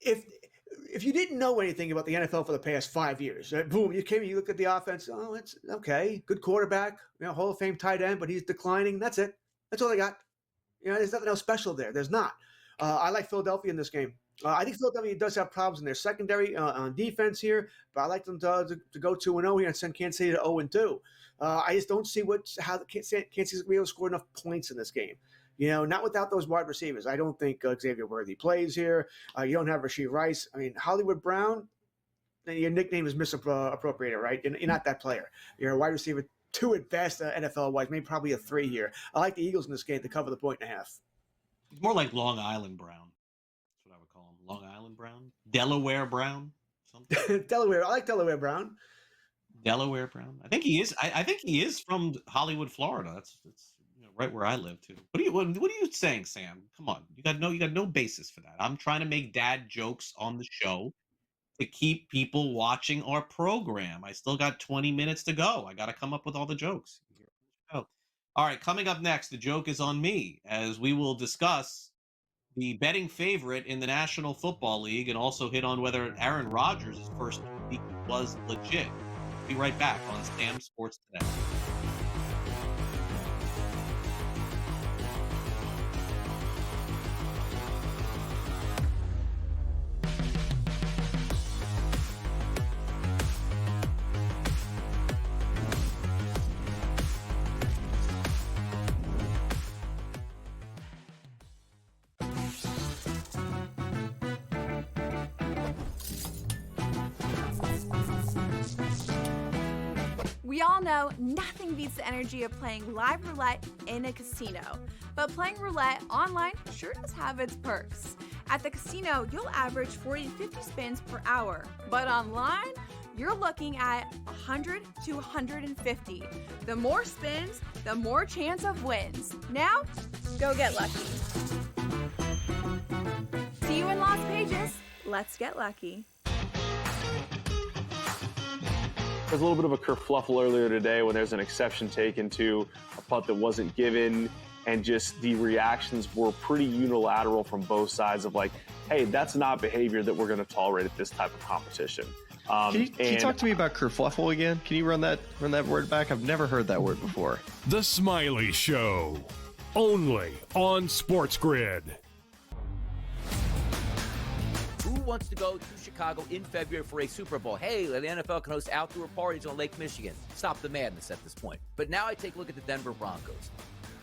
if you didn't know anything about the NFL for the past 5 years, boom, you look at the offense. Oh, it's okay. Good quarterback, Hall of Fame tight end, but he's declining. That's it. That's all they got. There's nothing else special there. There's not. I like Philadelphia in this game. I think Philadelphia does have problems in their secondary on defense here, but I like them to go 2-0 here and send Kansas City to 0-2. I just don't see how Kansas City is going to be able to score enough points in this game. Not without those wide receivers. I don't think Xavier Worthy plays here. You don't have Rashee Rice. I mean, Hollywood Brown, your nickname is misappropriated, right? You're not that player. You're a wide receiver 2 at best, NFL-wise, maybe probably a 3 here. I like the Eagles in this game to cover the 1.5. It's more like Long Island Brown. Long Island Brown, Delaware Brown, something. Delaware. I like Delaware Brown. Delaware Brown. I think he is. I think he is from Hollywood, Florida. That's right where I live too. What are you saying, Sam? Come on, you got no basis for that. I'm trying to make dad jokes on the show to keep people watching our program. I still got 20 minutes to go. I got to come up with all the jokes. Oh. All right, coming up next, the joke is on me, as we will discuss the betting favorite in the National Football League, and also hit on whether Aaron Rodgers' first week was legit. Be right back on Sam Sports Today. We We all know nothing beats the energy of playing live roulette in a casino. But playing roulette online sure does have its perks. At the casino, you'll average 40 to 50 spins per hour. But online, you're looking at 100 to 150. The more spins, the more chance of wins. Now, go get lucky. See you in Las Vegas. Let's get lucky. There's a little bit of a kerfluffle earlier today when there's an exception taken to a putt that wasn't given, and just the reactions were pretty unilateral from both sides of like, hey, that's not behavior that we're going to tolerate at this type of competition. Can you talk to me about kerfluffle again? Can you run that word back? I've never heard that word before. The Smiley Show, only on SportsGrid. Who wants to go to Chicago in February for a Super Bowl? Hey, the NFL can host outdoor parties on Lake Michigan. Stop the madness at this point. But now I take a look at the Denver Broncos.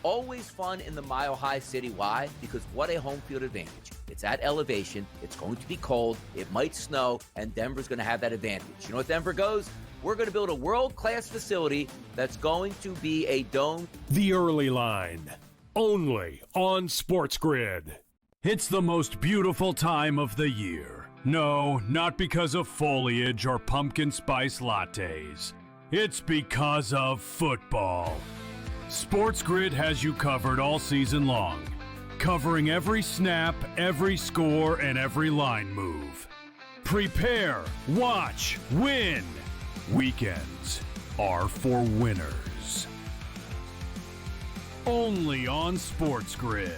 Always fun in the Mile High City. Why? Because what a home field advantage. It's at elevation. It's going to be cold. It might snow, and Denver's going to have that advantage. You know what Denver goes? We're going to build a world-class facility that's going to be a dome. The Early Line, only on SportsGrid. It's the most beautiful time of the year. No, not because of foliage or pumpkin spice lattes. It's because of football. SportsGrid has you covered all season long, covering every snap, every score, and every line move. Prepare, watch, win. Weekends are for winners. Only on SportsGrid.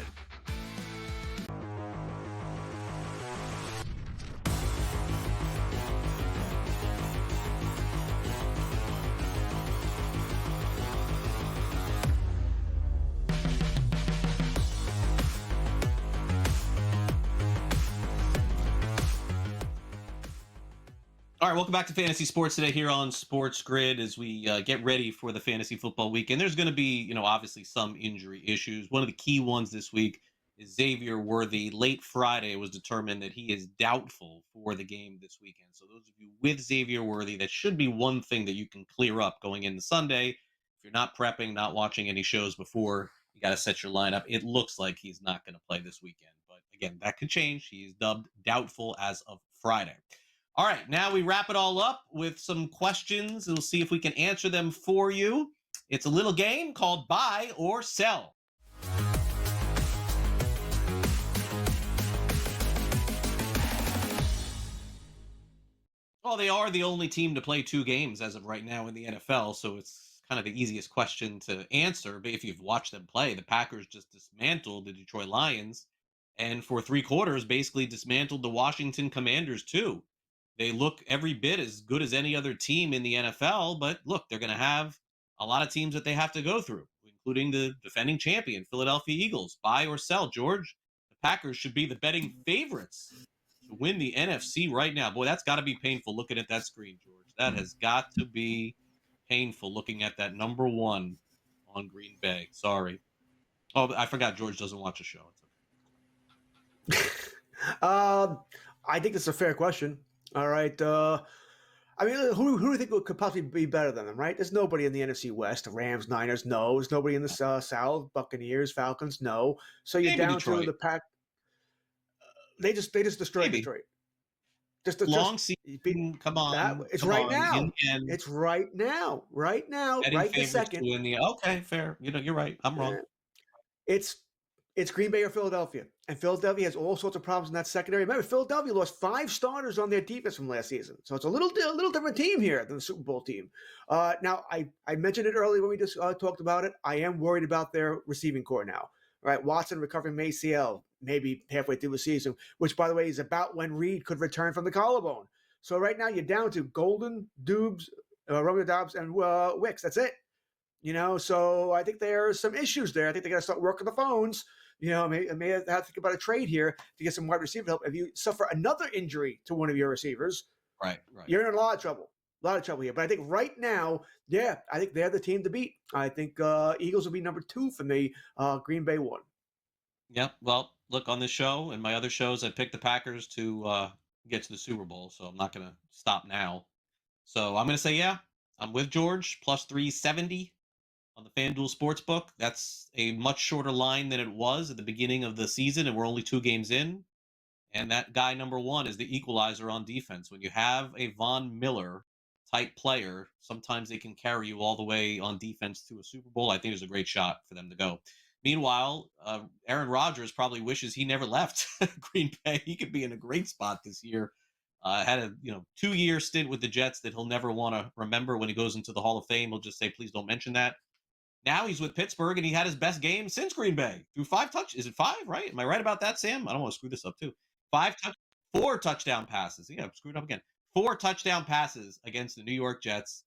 All right, welcome back to Fantasy Sports today here on Sports Grid as we get ready for the fantasy football weekend. There's going to be, obviously some injury issues. One of the key ones this week is Xavier Worthy. Late Friday, it was determined that he is doubtful for the game this weekend. So those of you with Xavier Worthy, that should be one thing that you can clear up going into Sunday. If you're not prepping, not watching any shows before, you got to set your lineup. It looks like he's not going to play this weekend. But again, that could change. He is dubbed doubtful as of Friday. All right, now we wrap it all up with some questions. We'll see if we can answer them for you. It's a little game called Buy or Sell. Well, they are the only team to play 2 games as of right now in the NFL, so it's kind of the easiest question to answer. But if you've watched them play, the Packers just dismantled the Detroit Lions, and for 3 quarters basically dismantled the Washington Commanders too. They look every bit as good as any other team in the NFL, but look, they're going to have a lot of teams that they have to go through, including the defending champion, Philadelphia Eagles. Buy or sell, George? The Packers should be the betting favorites to win the NFC right now. Boy, that's got to be painful looking at that screen, George. That has got to be painful looking at that number 1 on Green Bay. Sorry. Oh, I forgot George doesn't watch a show. It's okay. I think that's a fair question. All right. I mean, who do you think could possibly be better than them, right? There's nobody in the NFC West. Rams, Niners, no. There's nobody in the South. Buccaneers, Falcons, no. So you're Maybe down Detroit. to the Pack. They just destroyed Maybe. Detroit. Long season, come on. It's come right on. now. And It's right now. Right now. betting Right this favorites second. to win the okay, fair. You're right. I'm wrong. It's Green Bay or Philadelphia. And Philadelphia has all sorts of problems in that secondary. Remember, Philadelphia lost 5 starters on their defense from last season. So it's a little different team here than the Super Bowl team. Now, I mentioned it earlier when we just talked about it. I am worried about their receiving core now. All right, Watson recovering from ACL maybe halfway through the season, which, by the way, is about when Reed could return from the collarbone. So right now you're down to Golden, Dubes, Romeo Dobbs, and Wicks. That's it. So I think there are some issues there. I think they got to start working the phones. I may have to think about a trade here to get some wide receiver help. If you suffer another injury to one of your receivers, Right. you're in a lot of trouble. A lot of trouble here. But I think right now, I think they're the team to beat. I think Eagles will be number 2 for me. Green Bay 1. Yeah. Well, look, on this show and my other shows, I picked the Packers to get to the Super Bowl, so I'm not going to stop now. So I'm going to say, I'm with George, plus 370 on the FanDuel Sportsbook. That's a much shorter line than it was at the beginning of the season, and we're only 2 games in. And that guy number one is the equalizer on defense. When you have a Von Miller type player, sometimes they can carry you all the way on defense to a Super Bowl. I think there's a great shot for them to go. Meanwhile, Aaron Rodgers probably wishes he never left Green Bay. He could be in a great spot this year. Had a 2-year stint with the Jets that he'll never want to remember. When he goes into the Hall of Fame, he'll just say, please don't mention that. Now he's with Pittsburgh, and he had his best game since Green Bay. Through 5 touch. Is it 5, right? Am I right about that, Sam? I don't want to screw this up, too. 4 touchdown passes. Yeah, I'm screwed up again. 4 touchdown passes against the New York Jets.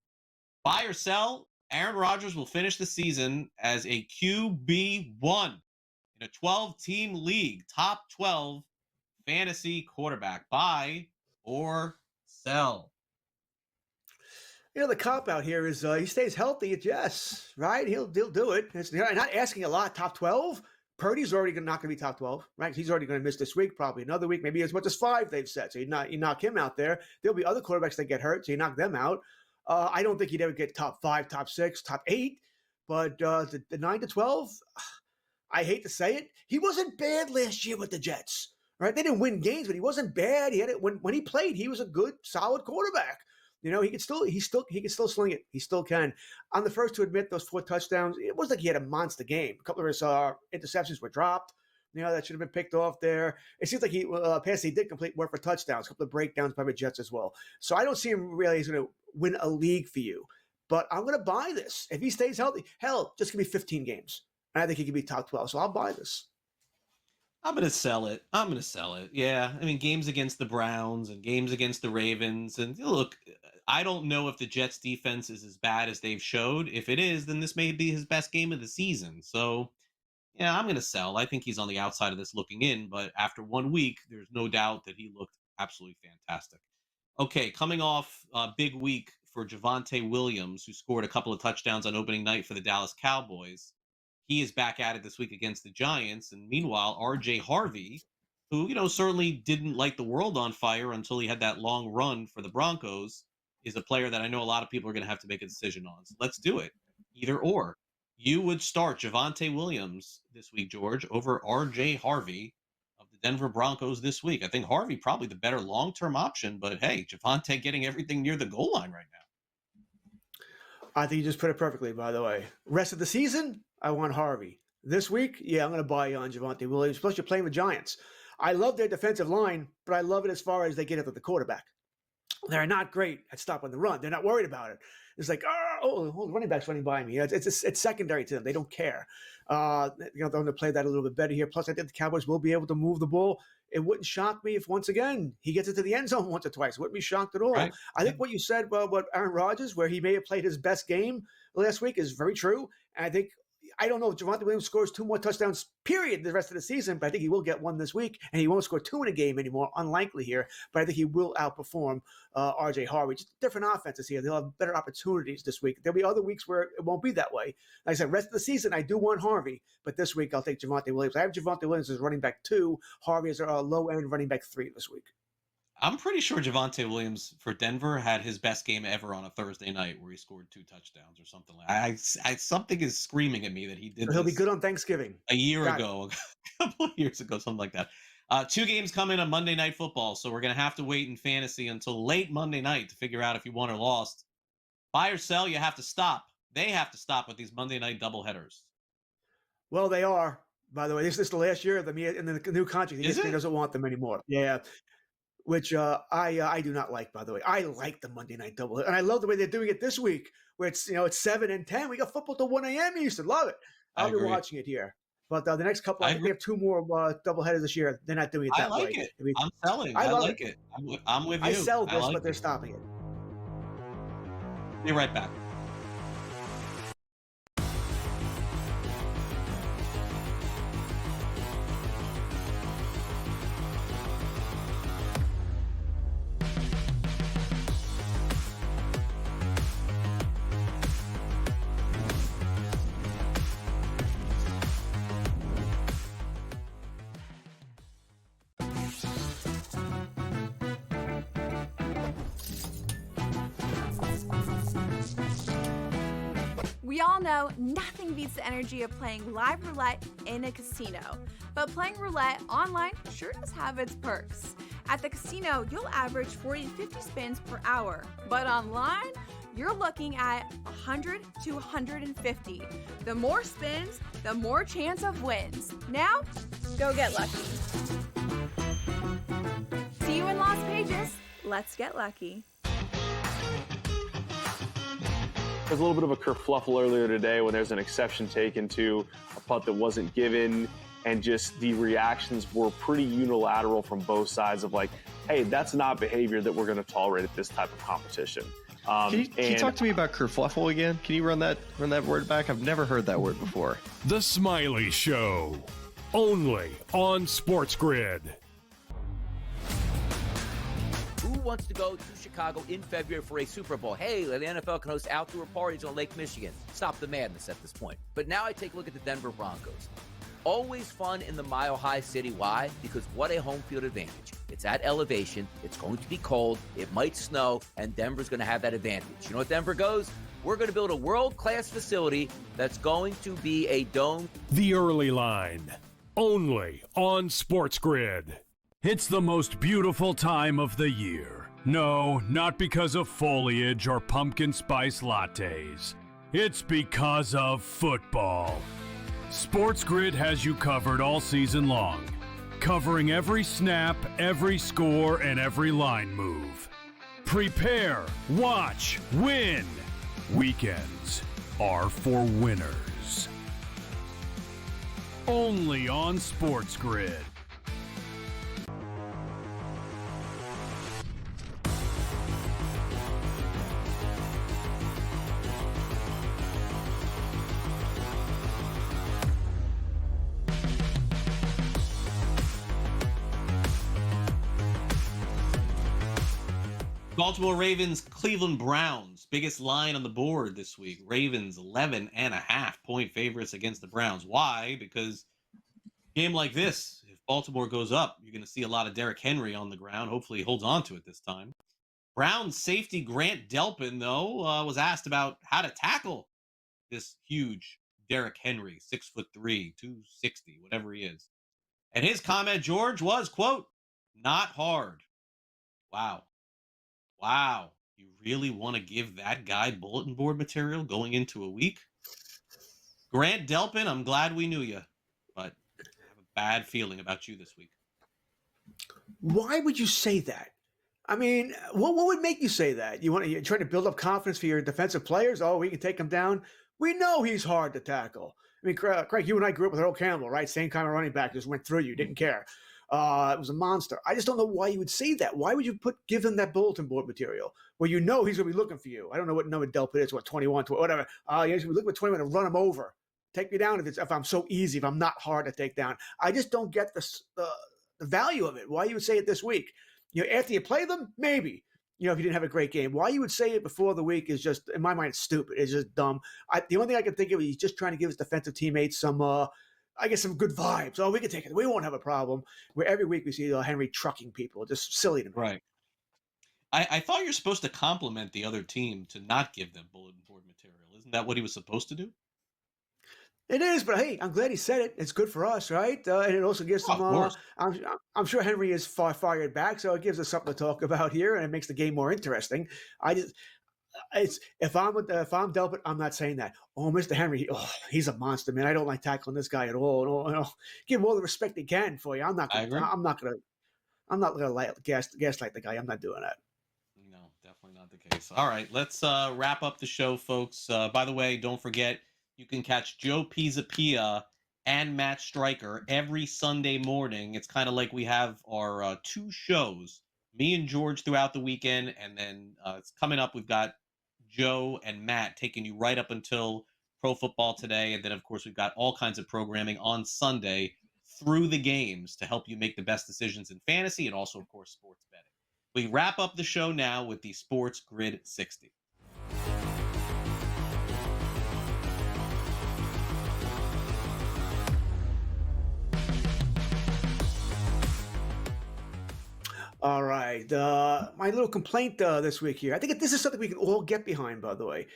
Buy or sell, Aaron Rodgers will finish the season as a QB1 in a 12-team league, top 12 fantasy quarterback. Buy or sell. The cop out here is he stays healthy at Jets, right? He'll do it. Not asking a lot. Top 12. Purdy's already not going to be top 12, right? He's already going to miss this week, probably another week, maybe as much as 5, they've said. So you knock him out there. There'll be other quarterbacks that get hurt, so you knock them out. I don't think he'd ever get top 5, top 6, top 8. But the 9 to 12, I hate to say it, he wasn't bad last year with the Jets, right? They didn't win games, but he wasn't bad. He had it when he played. He was a good, solid quarterback. He can still sling it. He still can. I'm the first to admit those 4 touchdowns. It was like he had a monster game. A couple of his interceptions were dropped. That should have been picked off there. It seems like he did complete work for touchdowns. A couple of breakdowns by the Jets as well. So I don't see him really as going to win a league for you. But I'm going to buy this if he stays healthy. Hell, just give me 15 games, and I think he could be top 12. So I'll buy this. I'm going to sell it. Yeah. I mean, games against the Browns and games against the Ravens. And look, I don't know if the Jets defense is as bad as they've showed. If it is, then this may be his best game of the season. So, yeah, I'm going to sell. I think he's on the outside of this looking in. But after 1 week, there's no doubt that he looked absolutely fantastic. Okay, coming off a big week for Javonte Williams, who scored a couple of touchdowns on opening night for the Dallas Cowboys. He is back at it this week against the Giants. And meanwhile, RJ Harvey, who, certainly didn't light the world on fire until he had that long run for the Broncos, is a player that I know a lot of people are going to have to make a decision on. So let's do it. Either or. You would start Javonte Williams this week, George, over RJ Harvey of the Denver Broncos this week. I think Harvey probably the better long-term option, but hey, Javonte getting everything near the goal line right now. I think you just put it perfectly, by the way. Rest of the season, I want Harvey. This week, yeah, I'm going to buy on Javonte Williams. Plus, you're playing the Giants. I love their defensive line, but I love it as far as they get it at the quarterback. They're not great at stopping the run. They're not worried about it. It's like, the running back's running by me. It's secondary to them. They don't care. They're going to play that a little bit better here. Plus, I think the Cowboys will be able to move the ball. It wouldn't shock me if, once again, he gets into the end zone once or twice. Wouldn't be shocked at all. Right. I think what you said about Aaron Rodgers, where he may have played his best game last week, is very true. And I don't know if Javonte Williams scores 2 more touchdowns, period, the rest of the season, but I think he will get 1 this week, and he won't score 2 in a game anymore. Unlikely here, but I think he will outperform RJ Harvey. Just different offenses here. They'll have better opportunities this week. There'll be other weeks where it won't be that way. Like I said, rest of the season, I do want Harvey, but this week I'll take Javonte Williams. I have Javonte Williams as running back 2. Harvey is a low-end running back 3 this week. I'm pretty sure Javonte Williams for Denver had his best game ever on a Thursday night where he scored 2 touchdowns or something like that. Something is screaming at me that he did so he'll be good on Thanksgiving. A couple of years ago, something like that. 2 games coming on Monday Night Football, so we're going to have to wait in fantasy until late Monday night to figure out if you won or lost. Buy or sell, you have to stop. They have to stop with these Monday night doubleheaders. Well, they are. By the way, this is the last year of them in the new contract. He doesn't want them anymore. Yeah. Which I do not like, by the way. I like the Monday night doubleheader, and I love the way they're doing it this week, where it's 7 and 10. We got football till 1 a.m. Eastern. Love it. I'll be watching it here. But the next couple, I think we have 2 more doubleheaders this year. They're not doing it that way. I like it. I'm selling. I like it. I'm with you. I sell this, but they're stopping it. Be right back. We all know nothing beats the energy of playing live roulette in a casino. But playing roulette online sure does have its perks. At the casino, you'll average 40 to 50 spins per hour. But online, you're looking at 100 to 150. The more spins, the more chance of wins. Now, go get lucky. See you in Las Vegas. Let's get lucky. There's a little bit of a kerfluffle earlier today when there's an exception taken to a putt that wasn't given, and just the reactions were pretty unilateral from both sides of like, hey, that's not behavior that we're going to tolerate at this type of competition. Can you talk to me about kerfluffle again? Can you run that word back? I've never heard that word before. The Smiley Show, only on SportsGrid. Who wants to go to Chicago in February for a Super Bowl? Hey, the NFL can host outdoor parties on Lake Michigan. Stop the madness at this point. But now I take a look at the Denver Broncos. Always fun in the Mile High City. Why? Because what a home field advantage. It's at elevation. It's going to be cold. It might snow, and Denver's going to have that advantage. You know what Denver goes? We're going to build a world-class facility that's going to be a dome. The Early Line, only on SportsGrid. It's the most beautiful time of the year. No, not because of foliage or pumpkin spice lattes. It's because of football. SportsGrid has you covered all season long, covering every snap, every score, and every line move. Prepare, watch, win. Weekends are for winners. Only on SportsGrid. Baltimore Ravens, Cleveland Browns. Biggest line on the board this week. Ravens 11.5-point favorites against the Browns. Why? Because game like this, if Baltimore goes up, you're going to see a lot of Derrick Henry on the ground. Hopefully he holds on to it this time. Browns safety Grant Delpin, though, was asked about how to tackle this huge Derrick Henry, 6'3", 260, whatever he is. And his comment, George, was, quote, "Not hard." Wow. Wow. You really want to give that guy bulletin board material going into a week? Grant Delpin, I'm glad we knew you, but I have a bad feeling about you this week. Why would you say that? I mean, what would make you say that? You're trying to build up confidence for your defensive players? Oh, we can take him down. We know he's hard to tackle. I mean, Craig, you and I grew up with Earl Campbell, right? Same kind of running back, just went through you, didn't care. It was a monster. I just don't know why you would say that. Why would you give him that bulletin board material where you know he's going to be looking for you? I don't know what number Delpit is, 21, whatever. He's going to be looking for 21 and run him over. Take me down if I'm so easy, if I'm not hard to take down. I just don't get the value of it. Why you would say it this week? After you play them, maybe. If you didn't have a great game. Why you would say it before the week is just, in my mind, stupid. It's just dumb. The only thing I can think of is he's just trying to give his defensive teammates some good vibes. Oh, we can take it. We won't have a problem. Where every week we see Henry trucking people. Just silly to me. Right. I thought you're supposed to compliment the other team to not give them bulletin board material. Isn't that what he was supposed to do? It is, but hey, I'm glad he said it. It's good for us, right? And it also gives them. I'm sure Henry is fired back, so it gives us something to talk about here, and it makes the game more interesting. If I'm Delpit, I'm not saying that. Oh, Mr. Henry, he's a monster, man. I don't like tackling this guy at all. No. Give him all the respect he can for you. I'm not gonna gaslight the guy. I'm not doing that. No, definitely not the case. All right, let's wrap up the show, folks. By the way, don't forget, you can catch Joe Pizzapia and Matt Stryker every Sunday morning. It's kind of like we have our two shows, me and George throughout the weekend, and then it's coming up. We've got Joe and Matt taking you right up until Pro Football Today, and then, of course, we've got all kinds of programming on Sunday through the games to help you make the best decisions in fantasy and also, of course, sports betting. We wrap up the show now with the Sports Grid 60. All right. My little complaint this week here. I think this is something we can all get behind, by the way.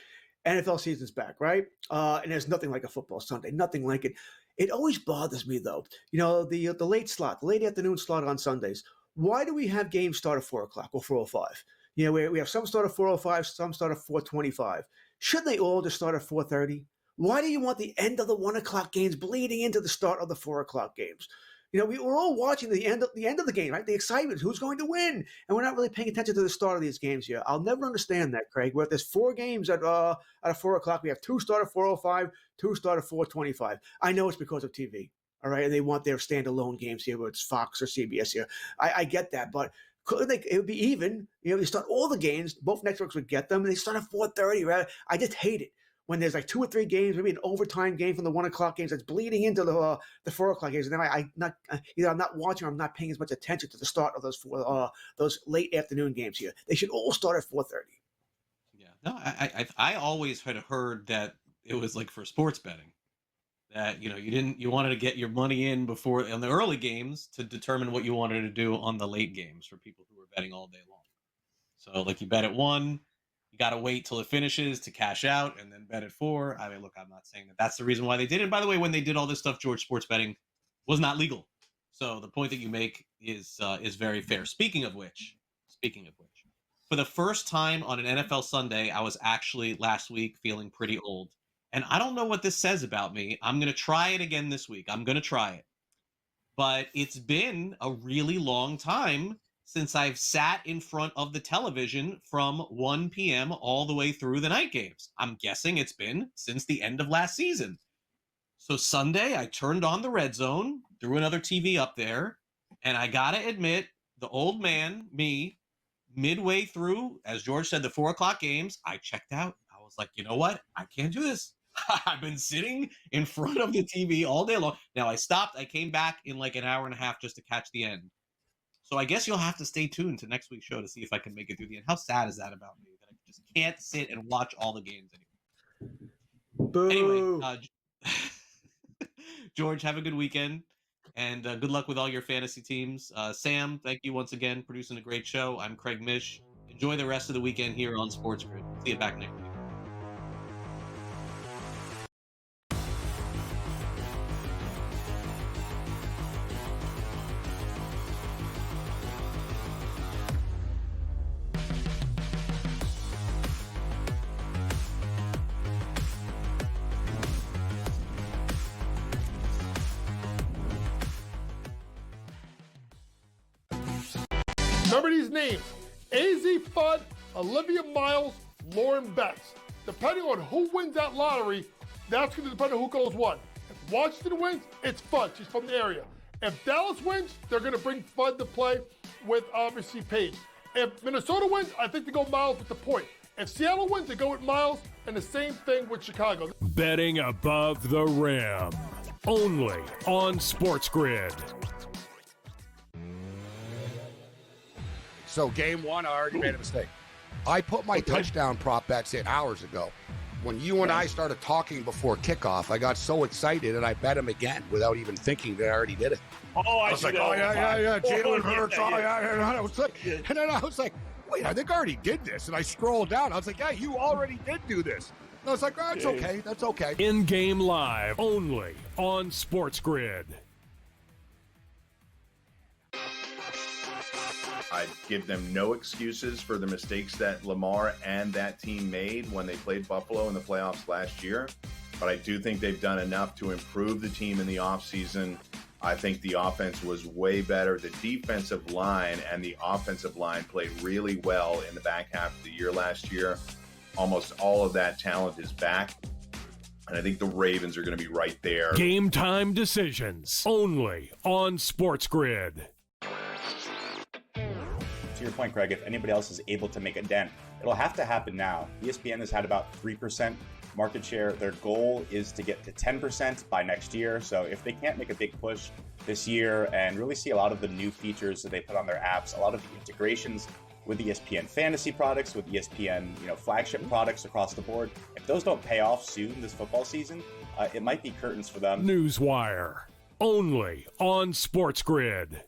NFL season's back, right? And there's nothing like a football Sunday, nothing like it. It always bothers me though. The late slot, the late afternoon slot on Sundays. Why do we have games start at 4:00 or 4:05? We have some start at 4:05, some start at 4:25. Shouldn't they all just start at 4:30? Why do you want the end of the 1:00 games bleeding into the start of the 4:00 games? We're all watching the end of the game, right? The excitement, who's going to win, and we're not really paying attention to the start of these games here. I'll never understand that, Craig. Where there's 4 games at 4:00, we have 2 start at 4:05, 2 start at 4:25. I know it's because of TV, all right, and they want their standalone games here, whether it's Fox or CBS here. I get that, but it would be even. You start all the games, both networks would get them, and they start at 4:30. Right? I just hate it when there's like 2 or 3 games, maybe an overtime game from the 1:00 games that's bleeding into the 4:00 games, and then either I'm not watching or I'm not paying as much attention to the start of those late afternoon games here. They should all start at 4:30. Yeah, no, I always had heard that it was like for sports betting, that you wanted to get your money in before on the early games to determine what you wanted to do on the late games for people who were betting all day long. So like you bet at 1. You got to wait till it finishes to cash out and then bet at 4. I mean, look, I'm not saying that that's the reason why they did it. And by the way, when they did all this stuff, George, sports betting was not legal. So the point that you make is very fair. Speaking of which, for the first time on an NFL Sunday, I was actually last week feeling pretty old. And I don't know what this says about me. I'm going to try it again this week. I'm going to try it. But it's been a really long time since I've sat in front of the television from 1 p.m. all the way through the night games. I'm guessing it's been since the end of last season. So Sunday, I turned on the Red Zone, threw another TV up there, and I got to admit, the old man, me, midway through, as George said, the 4:00 games, I checked out. I was like, you know what? I can't do this. I've been sitting in front of the TV all day long. Now I stopped. I came back in like an hour and a half just to catch the end. So I guess you'll have to stay tuned to next week's show to see if I can make it through the end. How sad is that about me that I just can't sit and watch all the games anymore? Boo. Anyway, George, have a good weekend, and good luck with all your fantasy teams. Sam, thank you once again, producing a great show. I'm Craig Mish. Enjoy the rest of the weekend here on SportsGrid. See you back next week. Remember these names: AZ Fudd, Olivia Miles, Lauren Betts. Depending on who wins that lottery, that's going to depend on who goes one. If Washington wins, it's Fudd. She's from the area. If Dallas wins, they're going to bring Fudd to play with obviously Paige. If Minnesota wins, I think they go Miles with the point. If Seattle wins, they go with Miles, and the same thing with Chicago. Betting above the rim. Only on SportsGrid. So game 1, I already made a mistake. I put my touchdown prop bets in hours ago. When you and I started talking before kickoff, I got so excited and I bet him again without even thinking that I already did it. I was like, yeah, Jalen Hurts. And then I was like, wait, I think I already did this. And I scrolled down. I was like, yeah, you already did do this. And I was like, that's okay. That's okay. In-game live, only on SportsGrid. I'd give them no excuses for the mistakes that Lamar and that team made when they played Buffalo in the playoffs last year. But I do think they've done enough to improve the team in the offseason. I think the offense was way better. The defensive line and the offensive line played really well in the back half of the year last year. Almost all of that talent is back. And I think the Ravens are going to be right there. Game time decisions, only on SportsGrid. To your point, Craig, if anybody else is able to make a dent, it'll have to happen now. ESPN has had about 3% market share. Their goal is to get to 10% by next year. So if they can't make a big push this year and really see a lot of the new features that they put on their apps, a lot of the integrations with ESPN fantasy products, with ESPN, flagship products across the board, if those don't pay off soon this football season, it might be curtains for them. Newswire, only on SportsGrid.